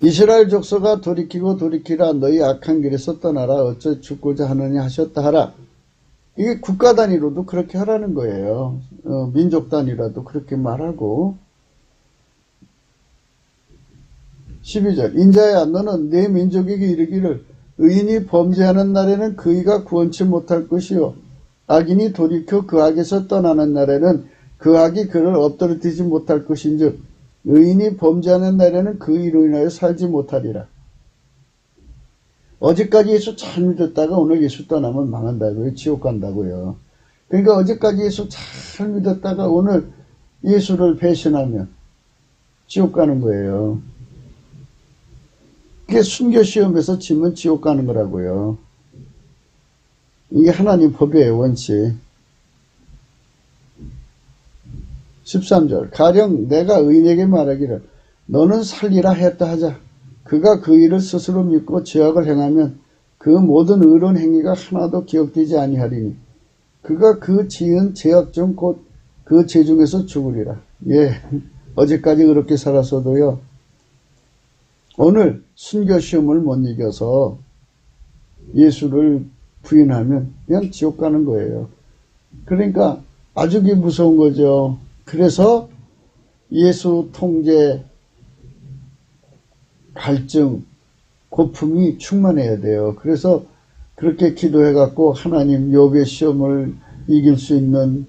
이스라엘 족속아 돌이키라 너희 악한 길에서 떠나라 어째 죽고자 하느냐 하셨다 하라. 이게 국가 단위로도 그렇게 하라는 거예요. 민족 단위라도 그렇게 말하고. 12절 인자야 너는 내 민족에게 이르기를 의인이 범죄하는 날에는 그이가 구원치 못할 것이요 악인이 돌이켜 그 악에서 떠나는 날에는 그 악이 그를 엎드러뜨리지 못할 것인즉 의인이 범죄하는 날에는 그 일로 인하여 살지 못하리라. 어제까지 예수 잘 믿었다가 오늘 예수 떠나면 망한다고요. 지옥 간다고요. 그러니까 어제까지 예수 잘 믿었다가 오늘 예수를 배신하면 지옥 가는 거예요. 그게 순교시험에서 지면 지옥 가는 거라고요. 이게 하나님 법이에요. 원칙. 13절 가령 내가 의인에게 말하기를 너는 살리라 했다 하자. 그가 그 일을 스스로 믿고 죄악을 행하면 그 모든 의로운 행위가 하나도 기억되지 아니하리니 그가 그 지은 죄악 중 곧 그 죄 중에서 죽으리라. 예, 어제까지 그렇게 살았어도요, 오늘 순교 시험을 못 이겨서 예수를 부인하면 그냥 지옥 가는 거예요. 그러니까 아주 무서운 거죠. 그래서 예수 통제, 갈증, 고품이 충만해야 돼요. 그래서 그렇게 기도해갖고 하나님 욥의 시험을 이길 수 있는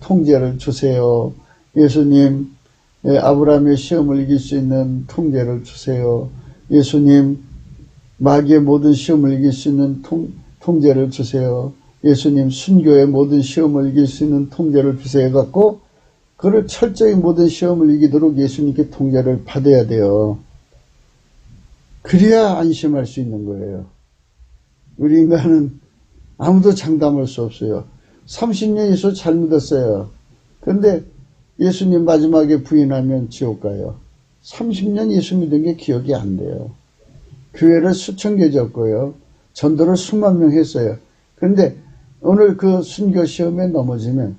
통제를 주세요. 예수님 아브라함의 시험을 이길 수 있는 통제를 주세요. 예수님 마귀의 모든 시험을 이길 수 있는 통제를 주세요. 예수님 순교의 모든 시험을 이길 수 있는 통제를 주세요 해갖고 그를 철저히 모든 시험을 이기도록 예수님께 통제를 받아야 돼요. 그래야 안심할 수 있는 거예요. 우리 인간은 아무도 장담할 수 없어요. 30년 예수 잘 믿었어요. 그런데 예수님 마지막에 부인하면 지옥 가요. 30년 예수 믿은 게 기억이 안 돼요. 교회를 수천 개 졌고요. 전도를 수만 명 했어요. 그런데 오늘 그 순교 시험에 넘어지면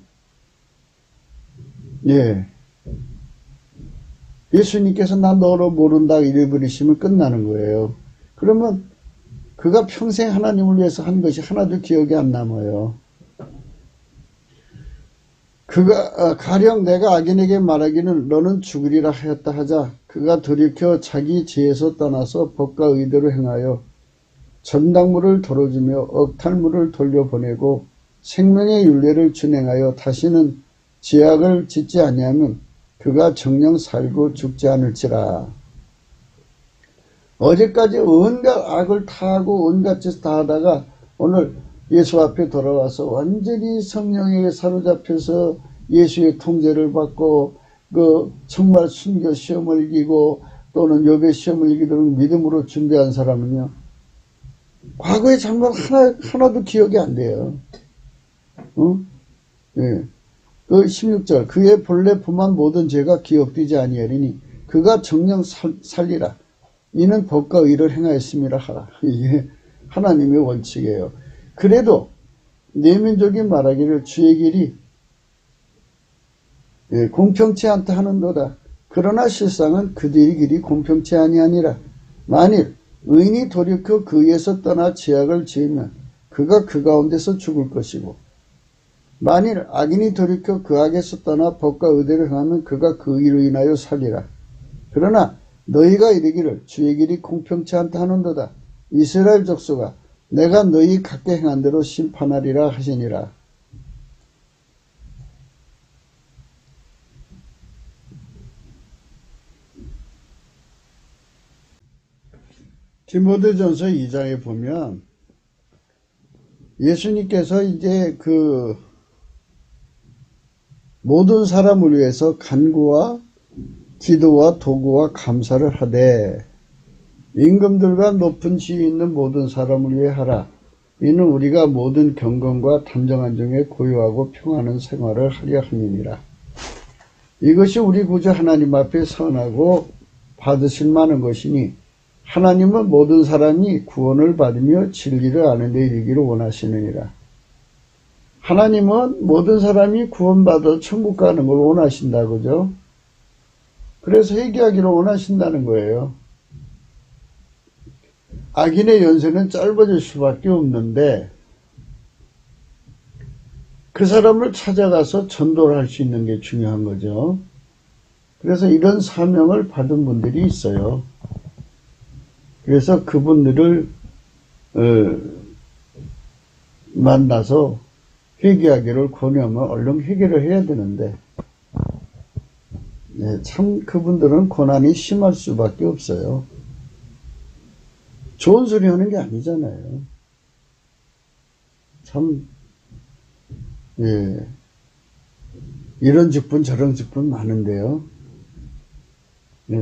예수님께서 나 너로 모른다 잃어버리시면 끝나는 거예요. 그러면 그가 평생 하나님을 위해서 한 것이 하나도 기억이 안 남아요. 그가 가령 내가 악인에게 말하기는 너는 죽으리라 하였다 하자 그가 돌이켜 자기 죄에서 떠나서 법과 의대로 행하여 전당물을 덜어주며 억탈물을 돌려보내고 생명의 율례를 준행하여 다시는 죄악을 짓지 아니하면 그가 정녕 살고 죽지 않을지라. 어제까지 온갖 악을 다 하고 온갖 짓 다 하다가 오늘 예수 앞에 돌아와서 완전히 성령에게 사로잡혀서 예수의 통제를 받고 정말 순교 시험을 이기고 또는 욥의 시험을 이기도록 믿음으로 준비한 사람은요. 과거의 장면 하나도 기억이 안 돼요. 예. 그 16절 그의 본래 범한 모든 죄가 기억되지 아니하리니 그가 정녕 살리라. 이는 법과 의를 행하였음이라 하라. 이게 하나님의 원칙이에요. 그래도 내면적인 말하기를 주의 길이 공평치 않다 하는도다. 그러나 실상은 그들의 길이 공평치 아니하니라. 만일 의인이 돌이켜 그에서 떠나 죄악을 지으면 그가 그 가운데서 죽을 것이고 만일 악인이 돌이켜 그 악에서 떠나 법과 의대로 행하면 그가 그 일로 인하여 살리라. 그러나 너희가 이르기를 주의 길이 공평치 않다 하는도다. 이스라엘 족속아 내가 너희 각게 행한 대로 심판하리라 하시니라. 디모데전서 2장에 보면 예수님께서 이제 그 모든 사람을 위해서 간구와 기도와 도구와 감사를 하되 임금들과 높은 지위 있는 모든 사람을 위해 하라. 이는 우리가 모든 경건과 단정한 중에 고요하고 평안한 생활을 하려 함이니라. 이것이 우리 구주 하나님 앞에 선하고 받으실 만한 것이니 하나님은 모든 사람이 구원을 받으며 진리를 아는 데 이르기를 원하시느니라. 하나님은 모든 사람이 구원받아 천국 가는 걸 원하신다, 그죠? 그래서 회개하기를 원하신다는 거예요. 악인의 연세는 짧아질 수밖에 없는데 그 사람을 찾아가서 전도를 할 수 있는 게 중요한 거죠. 그래서 이런 사명을 받은 분들이 있어요. 그래서 그분들을 만나서 회개하기를 권유하면 얼른 회개를 해야 되는데 참 그분들은 고난이 심할 수밖에 없어요. 좋은 소리 하는 게 아니잖아요. 참 이런 직분 저런 직분 많은데요.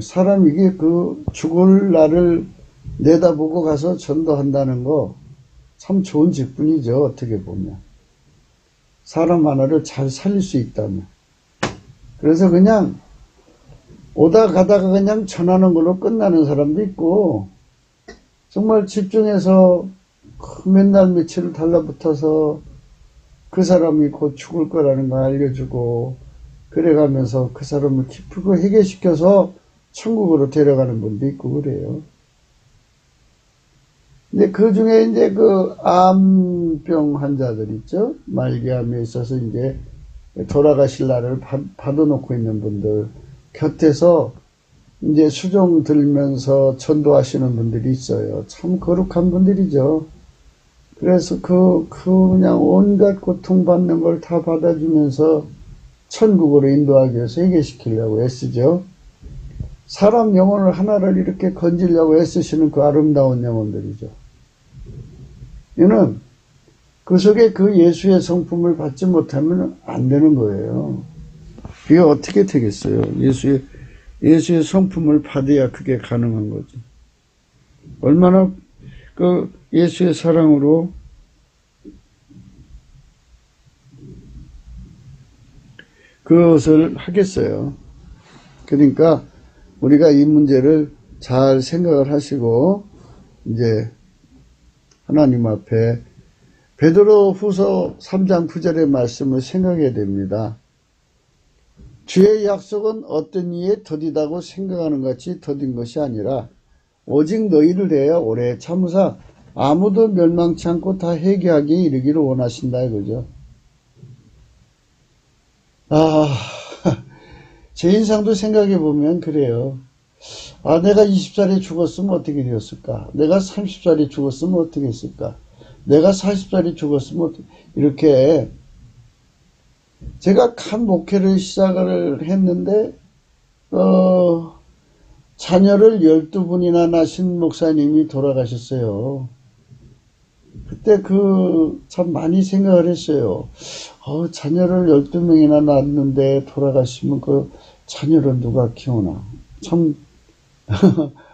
사람 이게 그 죽을 날을 내다보고 가서 전도한다는 거 참 좋은 직분이죠. 어떻게 보면 사람 하나를 잘 살릴 수 있다면. 그래서 그냥 오다 가다가 그냥 전하는 걸로 끝나는 사람도 있고 정말 집중해서 맨날 며칠을 달라붙어서 그 사람이 곧 죽을 거라는 걸 알려주고 그래가면서 그 사람을 기쁘고 해결시켜서 천국으로 데려가는 분도 있고 그래요. 근데 그 중에 이제 그 암병 환자들 있죠? 말기암에 있어서 이제 돌아가실 날을 받아놓고 있는 분들 곁에서 이제 수종 들면서 전도하시는 분들이 있어요. 참 거룩한 분들이죠. 그래서 그냥 온갖 고통받는 걸 다 받아주면서 천국으로 인도하기 위해서 해결시키려고 애쓰죠. 사람 영혼을 하나를 이렇게 건지려고 애쓰시는 그 아름다운 영혼들이죠. 이는 그 속에 그 예수의 성품을 받지 못하면 안 되는 거예요. 그게 어떻게 되겠어요? 예수의 성품을 받아야 그게 가능한 거죠. 얼마나 그 예수의 사랑으로 그것을 하겠어요. 그러니까 우리가 이 문제를 잘 생각을 하시고 이제 하나님 앞에 베드로 후서 3장 9절의 말씀을 생각해야 됩니다. 주의 약속은 어떤 이에 더디다고 생각하는 것 같이 더딘 것이 아니라 오직 너희를 대하여 오래 참으사 아무도 멸망치 않고 다 회개하기에 이르기를 원하신다 이거죠. 제 인상도 생각해 보면 그래요. 내가 20살에 죽었으면 어떻게 되었을까? 내가 30살에 죽었으면 어떻게 했을까? 내가 40살에 죽었으면 이렇게 제가 간 목회를 시작을 했는데 자녀를 12분이나 낳으신 목사님이 돌아가셨어요. 그때 참 많이 생각을 했어요. 자녀를 12명이나 낳았는데 돌아가시면 그 자녀를 누가 키우나. 참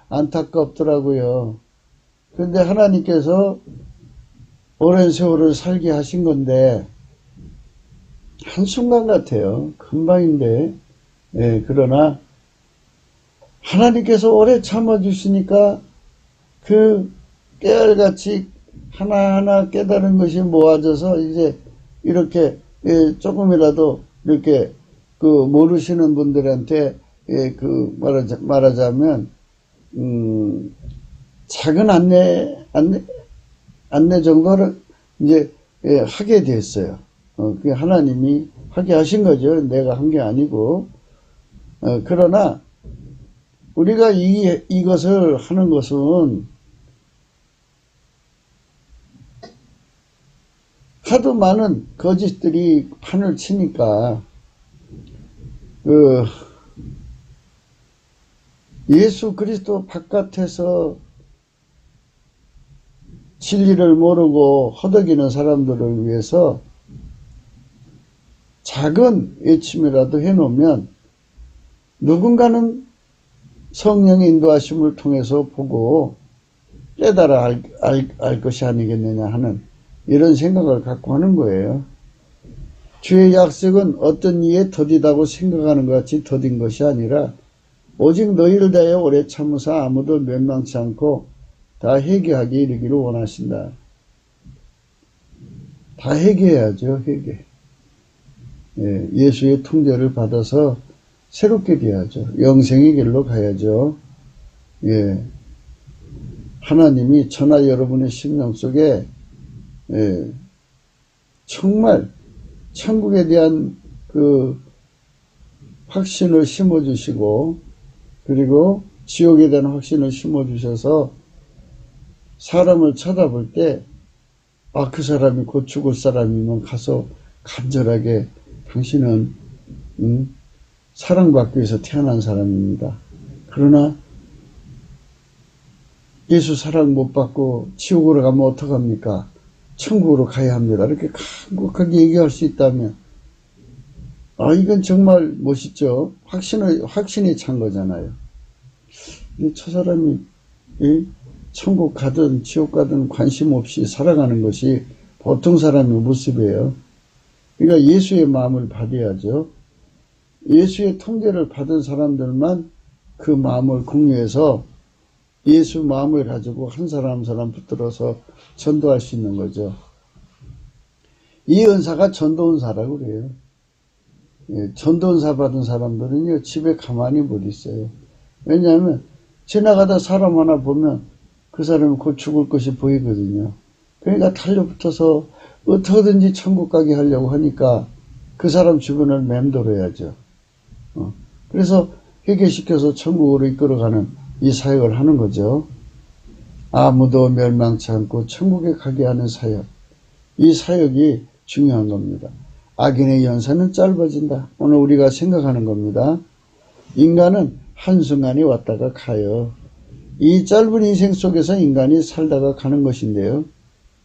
안타깝더라고요. 그런데 하나님께서 오랜 세월을 살게 하신 건데 한순간 같아요. 금방인데 그러나 하나님께서 오래 참아주시니까 그 깨알같이 하나하나 깨달은 것이 모아져서 이제 이렇게 조금이라도 이렇게 모르시는 분들한테 말하자면 작은 안내 정도를 이제 하게 됐어요. 그게 하나님이 하게 하신 거죠. 내가 한 게 아니고. 그러나 우리가 이것을 하는 것은 하도 많은 거짓들이 판을 치니까 예수 그리스도 바깥에서 진리를 모르고 허덕이는 사람들을 위해서 작은 외침이라도 해놓으면 누군가는 성령의 인도하심을 통해서 보고 깨달아 알 것이 아니겠느냐 하는 이런 생각을 갖고 하는 거예요. 주의 약속은 어떤 이에 더디다고 생각하는 것 같이 더딘 것이 아니라 오직 너희를 대하여 오래 참으사 아무도 멸망치 않고 다 회개하기 이르기를 원하신다. 다 회개해야죠. 회개. 예수의 통제를 받아서 새롭게 돼야죠. 영생의 길로 가야죠. 하나님이 저나 여러분의 심령 속에 정말 천국에 대한 그 확신을 심어주시고 그리고 지옥에 대한 확신을 심어주셔서 사람을 쳐다볼 때 그 사람이 곧 죽을 사람이면 가서 간절하게 당신은 사랑받기 위해서 태어난 사람입니다. 그러나 예수 사랑 못 받고 지옥으로 가면 어떡합니까? 천국으로 가야 합니다. 이렇게 강력하게 얘기할 수 있다면 이건 정말 멋있죠. 확신이 찬 거잖아요. 저 사람이 천국 가든 지옥 가든 관심 없이 살아가는 것이 보통 사람의 모습이에요. 그러니까 예수의 마음을 받아야죠. 예수의 통제를 받은 사람들만 그 마음을 공유해서 예수 마음을 가지고 한 사람 한 사람 붙들어서 전도할 수 있는 거죠. 이 은사가 전도은사라고 그래요. 예, 전도은사 받은 사람들은요, 집에 가만히 못 있어요. 왜냐하면 지나가다 사람 하나 보면 그 사람이 곧 죽을 것이 보이거든요. 그러니까 달려붙어서 어떻게든지 천국 가게 하려고 하니까 그 사람 주변을 맴돌아야죠. 그래서 회개시켜서 천국으로 이끌어가는 이 사역을 하는 거죠. 아무도 멸망치 않고 천국에 가게 하는 사역. 이 사역이 중요한 겁니다. 악인의 연사는 짧아진다. 오늘 우리가 생각하는 겁니다. 인간은 한순간에 왔다가 가요. 이 짧은 인생 속에서 인간이 살다가 가는 것인데요.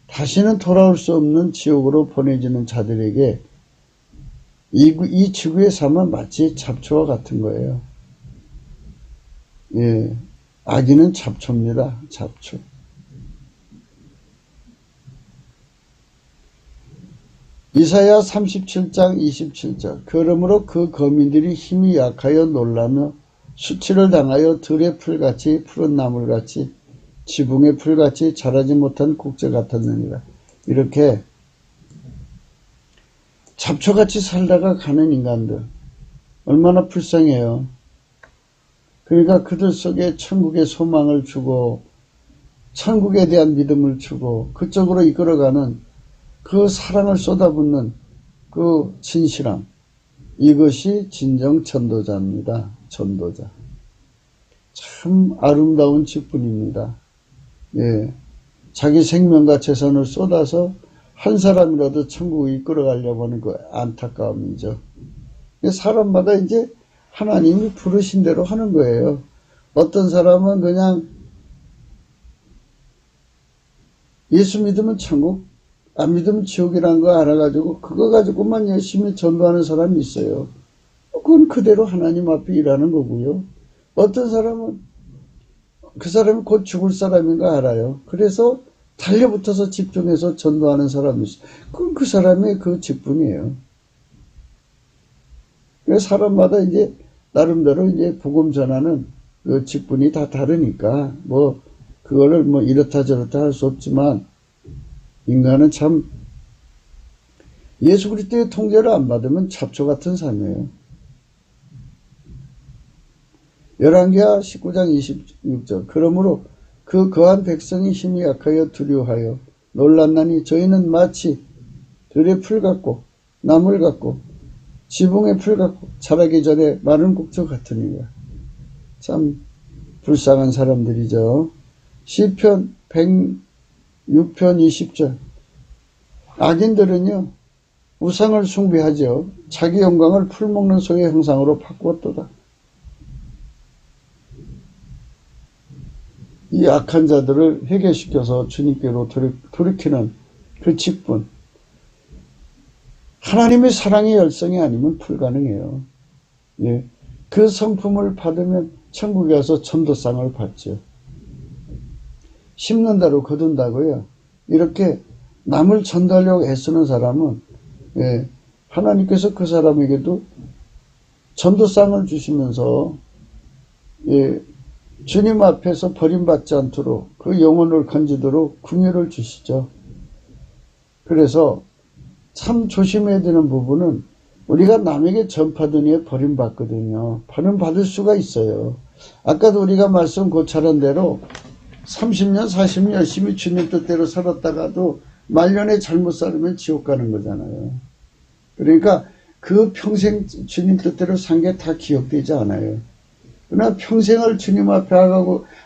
다시는 돌아올 수 없는 지옥으로 보내지는 자들에게 이 지구의 삶은 마치 잡초와 같은 거예요. 예, 악인은 잡초입니다. 잡초. 이사야 37장 27절. 그러므로 그 거민들이 힘이 약하여 놀라며 수치를 당하여 들의 풀같이 푸른 나물같이 지붕의 풀같이 자라지 못한 곡제 같았느니라. 이렇게 잡초같이 살다가 가는 인간들 얼마나 불쌍해요. 그러니까 그들 속에 천국의 소망을 주고 천국에 대한 믿음을 주고 그쪽으로 이끌어가는 그 사랑을 쏟아붓는 그 진실함, 이것이 진정 전도자입니다. 전도자. 참 아름다운 직분입니다. 예, 자기 생명과 재산을 쏟아서 한 사람이라도 천국에 이끌어가려고 하는 그 안타까움이죠. 사람마다 이제 하나님이 부르신 대로 하는 거예요. 어떤 사람은 그냥 예수 믿으면 천국, 안 믿으면 지옥이라는 거 알아가지고 그거 가지고만 열심히 전도하는 사람이 있어요. 그건 그대로 하나님 앞에 일하는 거고요. 어떤 사람은 그 사람이 곧 죽을 사람인 거 알아요. 그래서 달려붙어서 집중해서 전도하는 사람이 있어요. 그건 그 사람의 그 직분이에요. 그래서 사람마다 이제 나름대로 이제 복음 전하는 그 직분이 다 다르니까 그거를 이렇다 저렇다 할 수 없지만 인간은 참 예수 그리스도의 통제를 안 받으면 잡초 같은 삶이에요. 열왕기하 19장 26절. 그러므로 그 거한 백성이 힘이 약하여 두려워하여 놀랐나니 저희는 마치 들의 풀 같고 나물 같고 지붕의 풀 같고 자라기 전에 마른 곡조 같으니라. 참 불쌍한 사람들이죠. 시편 106편 20절. 악인들은요 우상을 숭배하죠. 자기 영광을 풀 먹는 소의 형상으로 바꾸었도다. 이 악한 자들을 회개시켜서 주님께로 돌이키는 그 직분. 하나님의 사랑의 열성이 아니면 불가능해요. 예. 그 성품을 받으면 천국에 가서 전도상을 받죠. 심는다로 거둔다고요. 이렇게 남을 전도하려고 애쓰는 사람은 예, 하나님께서 그 사람에게도 전도상을 주시면서 예, 주님 앞에서 버림받지 않도록 그 영혼을 건지도록 긍휼을 주시죠. 그래서 참 조심해야 되는 부분은 우리가 남에게 전파드니에 버림받거든요. 버림받을 수가 있어요. 아까도 우리가 말씀 고찰한 대로 30년 40년 열심히 주님 뜻대로 살았다가도 말년에 잘못 살면 지옥 가는 거잖아요. 그러니까 그 평생 주님 뜻대로 산 게 다 기억되지 않아요. 그러나 평생을 주님 앞에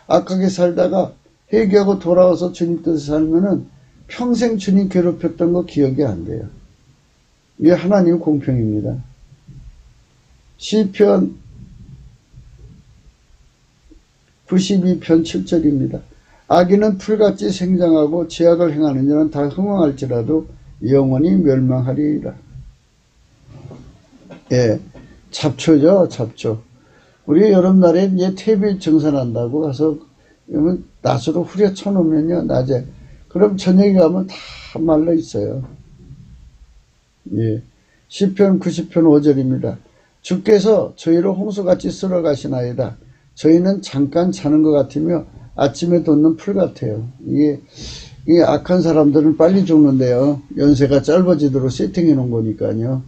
악하게 살다가 회개하고 돌아와서 주님 뜻에 살면은 평생 주님 괴롭혔던 거 기억이 안 돼요. 이게 하나님 공평입니다. 시편 92편 7절입니다. 악인은 풀같이 생장하고 죄악을 행하는 자는 다 흥황할지라도 영원히 멸망하리이다. 예, 잡초죠, 잡초. 우리 여름날에 이제 퇴비 정산한다고 가서 낫으로 후려쳐 놓으면요, 낮에. 그럼 저녁에 가면 다 말라 있어요. 예. 시편 90편 5절입니다. 주께서 저희를 홍수같이 쓸어가시나이다. 저희는 잠깐 자는 것 같으며 아침에 돋는 풀 같아요. 이게 악한 사람들은 빨리 죽는데요. 연세가 짧아지도록 세팅해 놓은 거니까요.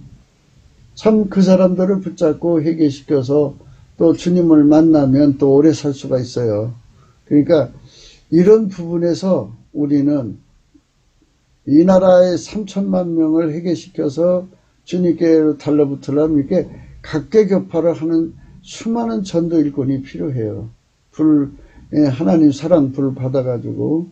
참 그 사람들을 붙잡고 회개시켜서 또 주님을 만나면 또 오래 살 수가 있어요. 그러니까 이런 부분에서 우리는 이 나라의 3천만 명을 회개시켜서 주님께 달라붙으려면 이렇게 각계격파를 하는 수많은 전도 일꾼이 필요해요. 하나님 사랑 불 받아가지고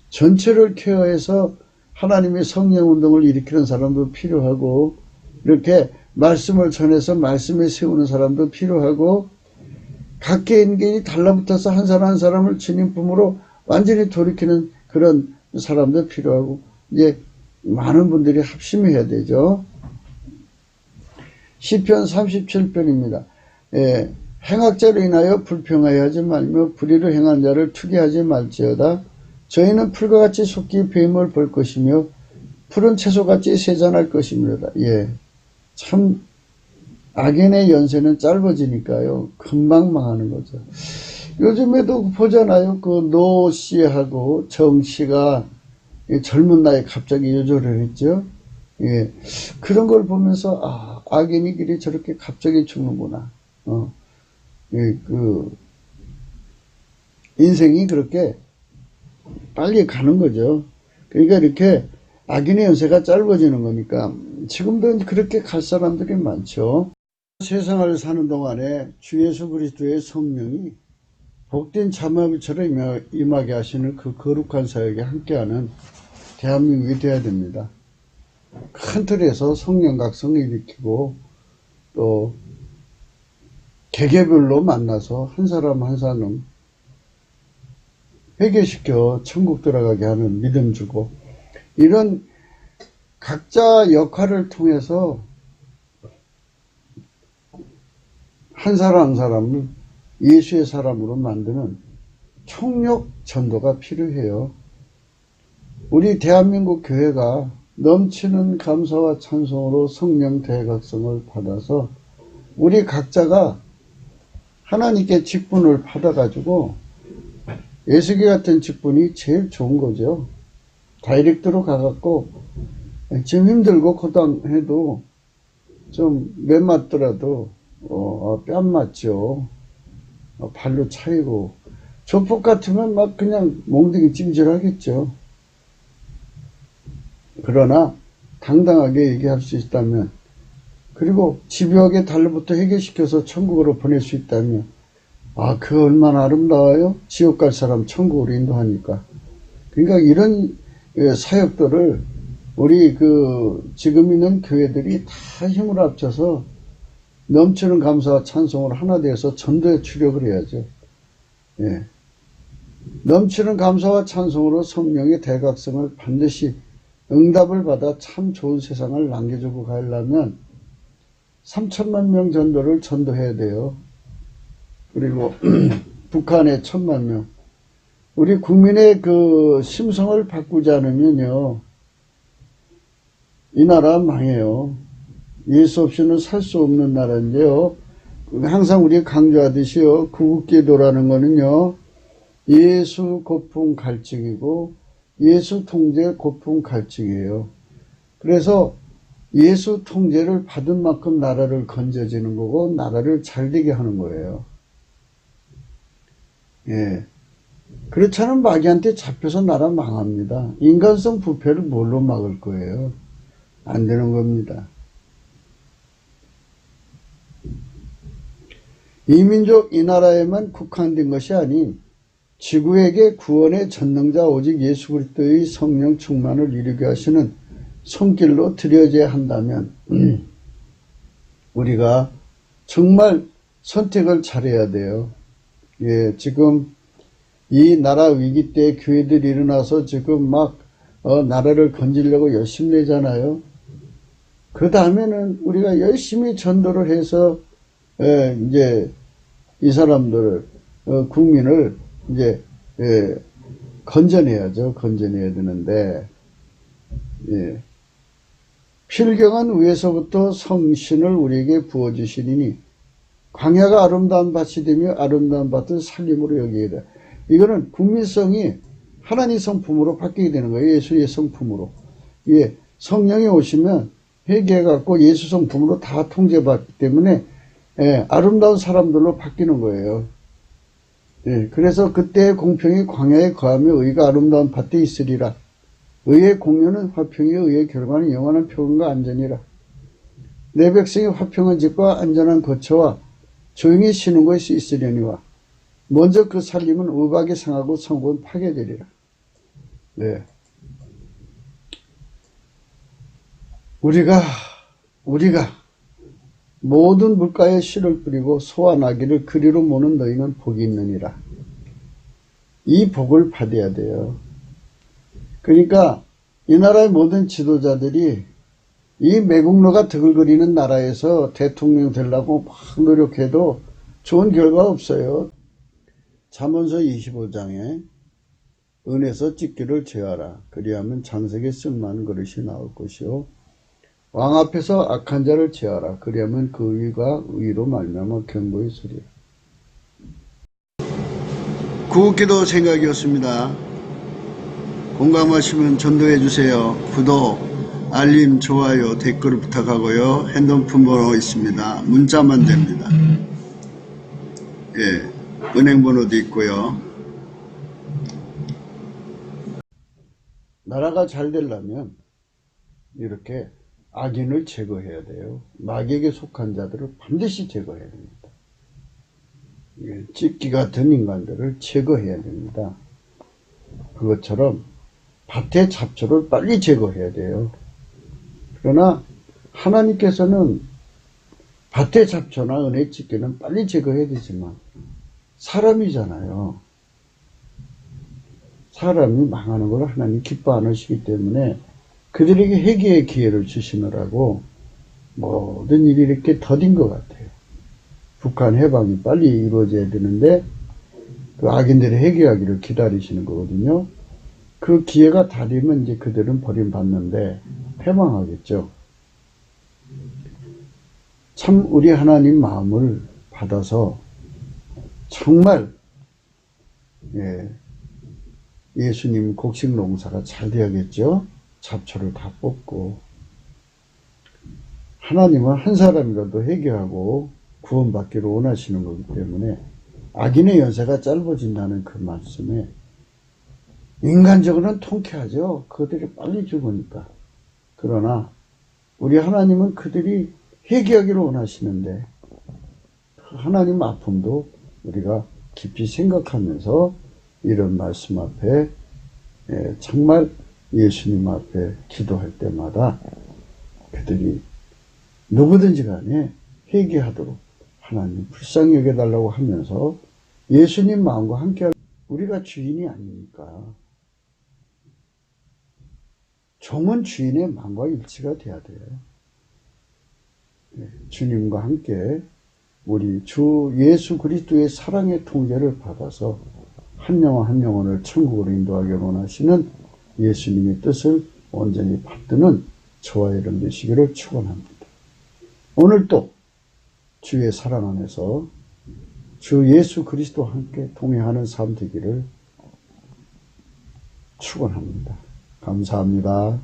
전체를 케어해서 하나님의 성령 운동을 일으키는 사람도 필요하고, 이렇게 말씀을 전해서 말씀에 세우는 사람도 필요하고, 각계인간이 달라붙어서 한 사람 한 사람을 주님 품으로 완전히 돌이키는 그런 사람도 필요하고, 이제 많은 분들이 합심해야 되죠. 시편 37편입니다. 행악자로 인하여 불평하여 하지 말며 불의를 행한 자를 투기하지 말지어다. 저희는 풀과 같이 속기 뱀을 볼 것이며 푸른 채소같이 세잔할 것입니다. 참 악인의 연세는 짧아지니까요, 금방 망하는 거죠. 요즘에도 보잖아요. 그 노 씨하고 정 씨가 젊은 나이에 갑자기 요절을 했죠. 그런 걸 보면서 악인이 길이 저렇게 갑자기 죽는구나. 인생이 그렇게 빨리 가는 거죠. 그러니까 이렇게 악인의 연세가 짧아지는 거니까 지금도 그렇게 갈 사람들이 많죠. 세상을 사는 동안에 주 예수 그리스도의 성령이 복된 자마비처럼 임하게 하시는 그 거룩한 사역에 함께하는 대한민국이 되어야 됩니다. 큰 틀에서 성령 각성을 일으키고 또 개개별로 만나서 한 사람 한 사람 회개시켜 천국 들어가게 하는 믿음 주고, 이런 각자 역할을 통해서 한 사람 한 사람을 예수의 사람으로 만드는 총력 전도가 필요해요. 우리 대한민국 교회가 넘치는 감사와 찬송으로 성령 대각성을 받아서 우리 각자가 하나님께 직분을 받아가지고, 예수교 같은 직분이 제일 좋은 거죠. 다이렉트로 가갖고 지금 힘들고 고단해도 좀 몇 맞더라도 뺨 맞죠. 발로 차이고, 조폭 같으면 막 그냥 몽둥이 찜질하겠죠. 그러나 당당하게 얘기할 수 있다면, 그리고 집요하게 달로부터 해결시켜서 천국으로 보낼 수 있다면, 그 얼마나 아름다워요? 지옥 갈 사람 천국으로 인도하니까. 그러니까 이런 사역들을 우리 지금 있는 교회들이 다 힘을 합쳐서 넘치는 감사와 찬송을 하나 되어서 전도에 주력을 해야죠. 넘치는 감사와 찬송으로 성령의 대각성을 반드시 응답을 받아 참 좋은 세상을 남겨주고 가려면 3천만 명 전도를 전도해야 돼요. 그리고 북한에 1,000만 명. 우리 국민의 심성을 바꾸지 않으면요, 이 나라 망해요. 예수 없이는 살 수 없는 나라인데요. 항상 우리가 강조하듯이요, 구국기도라는 거는요, 예수 고풍 갈증이고 예수 통제 고풍 갈증이에요. 그래서 예수 통제를 받은 만큼 나라를 건져지는 거고 나라를 잘되게 하는 거예요. 그렇지 않으면 마귀한테 잡혀서 나라 망합니다. 인간성 부패를 뭘로 막을 거예요? 안 되는 겁니다. 이 민족, 이 나라에만 국한된 것이 아닌 지구에게 구원의 전능자 오직 예수 그리스도의 성령 충만을 이루게 하시는 손길로 드려져야 한다면 우리가 정말 선택을 잘해야 돼요. 지금 이 나라 위기 때 교회들이 일어나서 지금 막 나라를 건지려고 열심히 내잖아요. 그 다음에는 우리가 열심히 전도를 해서 이제 이 사람들을 국민을 이제 건져내야죠. 건져내야 되는데 필경은 위에서부터 성신을 우리에게 부어주시리니 광야가 아름다운 밭이 되며 아름다운 밭을 살림으로 여기게 돼. 이거는 국민성이 하나님 성품으로 바뀌게 되는 거예요. 예수의 성품으로. 예, 성령이 오시면 회개해갖고 예수 성품으로 다 통제받기 때문에 예, 아름다운 사람들로 바뀌는 거예요. 예, 그래서 그때 공평이 광야에 거하며 의가 아름다운 밭에 있으리라. 의의 공유는 화평이요 의의 결과는 영원한 평안과 안전이라. 내 백성이 화평한 집과 안전한 거처와 조용히 쉬는 곳이 있으려니와 먼저 그 살림은 우박이 상하고 성읍은 파괴되리라. 네. 우리가 모든 물가에 씨를 뿌리고 소와 나귀를 그리로 모는 너희는 복이 있느니라. 이 복을 받아야 돼요. 그러니까 이 나라의 모든 지도자들이 이 매국노가 덕을 그리는 나라에서 대통령 되려고 막 노력해도 좋은 결과 없어요. 잠언서 25장에 은에서 찢기를 제하라. 그리하면 장색에 쓴 많은 그릇이 나올 것이요. 왕 앞에서 악한 자를 제하라. 그리하면 그 의가 의로 말미암아 경고의 소리라. 구국기도 생각이었습니다. 공감하시면 전도해 주세요. 구독, 알림, 좋아요, 댓글 부탁하고요. 핸드폰 번호 있습니다. 문자만 됩니다. 예, 은행 번호도 있고요. 나라가 잘 되려면 이렇게 악인을 제거해야 돼요. 마귀에게 속한 자들을 반드시 제거해야 됩니다. 찢기 같은 인간들을 제거해야 됩니다. 그것처럼 밭의 잡초를 빨리 제거해야 돼요. 그러나 하나님께서는 밭의 잡초나 은혜 찢기는 빨리 제거해야 되지만 사람이잖아요. 사람이 망하는 걸 하나님 기뻐 안 하시기 때문에 그들에게 회개의 기회를 주시느라고 모든 일이 이렇게 더딘 것 같아요. 북한 해방이 빨리 이루어져야 되는데 그 악인들의 회개하기를 기다리시는 거거든요. 그 기회가 다 되면 이제 그들은 버림받는데 패망하겠죠. 참 우리 하나님 마음을 받아서 정말 예수님 곡식 농사가 잘 돼야겠죠. 잡초를 다 뽑고 하나님은 한 사람이라도 회개하고 구원받기를 원하시는 거기 때문에 악인의 연세가 짧아진다는 그 말씀에 인간적으로는 통쾌하죠. 그들이 빨리 죽으니까. 그러나 우리 하나님은 그들이 회개하기를 원하시는데 하나님 아픔도 우리가 깊이 생각하면서 이런 말씀 앞에 정말 예수님 앞에 기도할 때마다 그들이 누구든지 간에 회개하도록 하나님 불쌍히 여겨달라고 하면서 예수님 마음과 함께 우리가 주인이 아니니까 종은 주인의 마음과 일치가 돼야 돼요. 주님과 함께 우리 주 예수 그리스도의 사랑의 통제를 받아서 한 영혼 한 영혼을 천국으로 인도하기를 원하시는 예수님의 뜻을 온전히 받드는 저와 여러분 되시기를 축원합니다. 오늘도 주의 사랑 안에서 주 예수 그리스도와 함께 동행하는 삶 되기를 축원합니다. 감사합니다.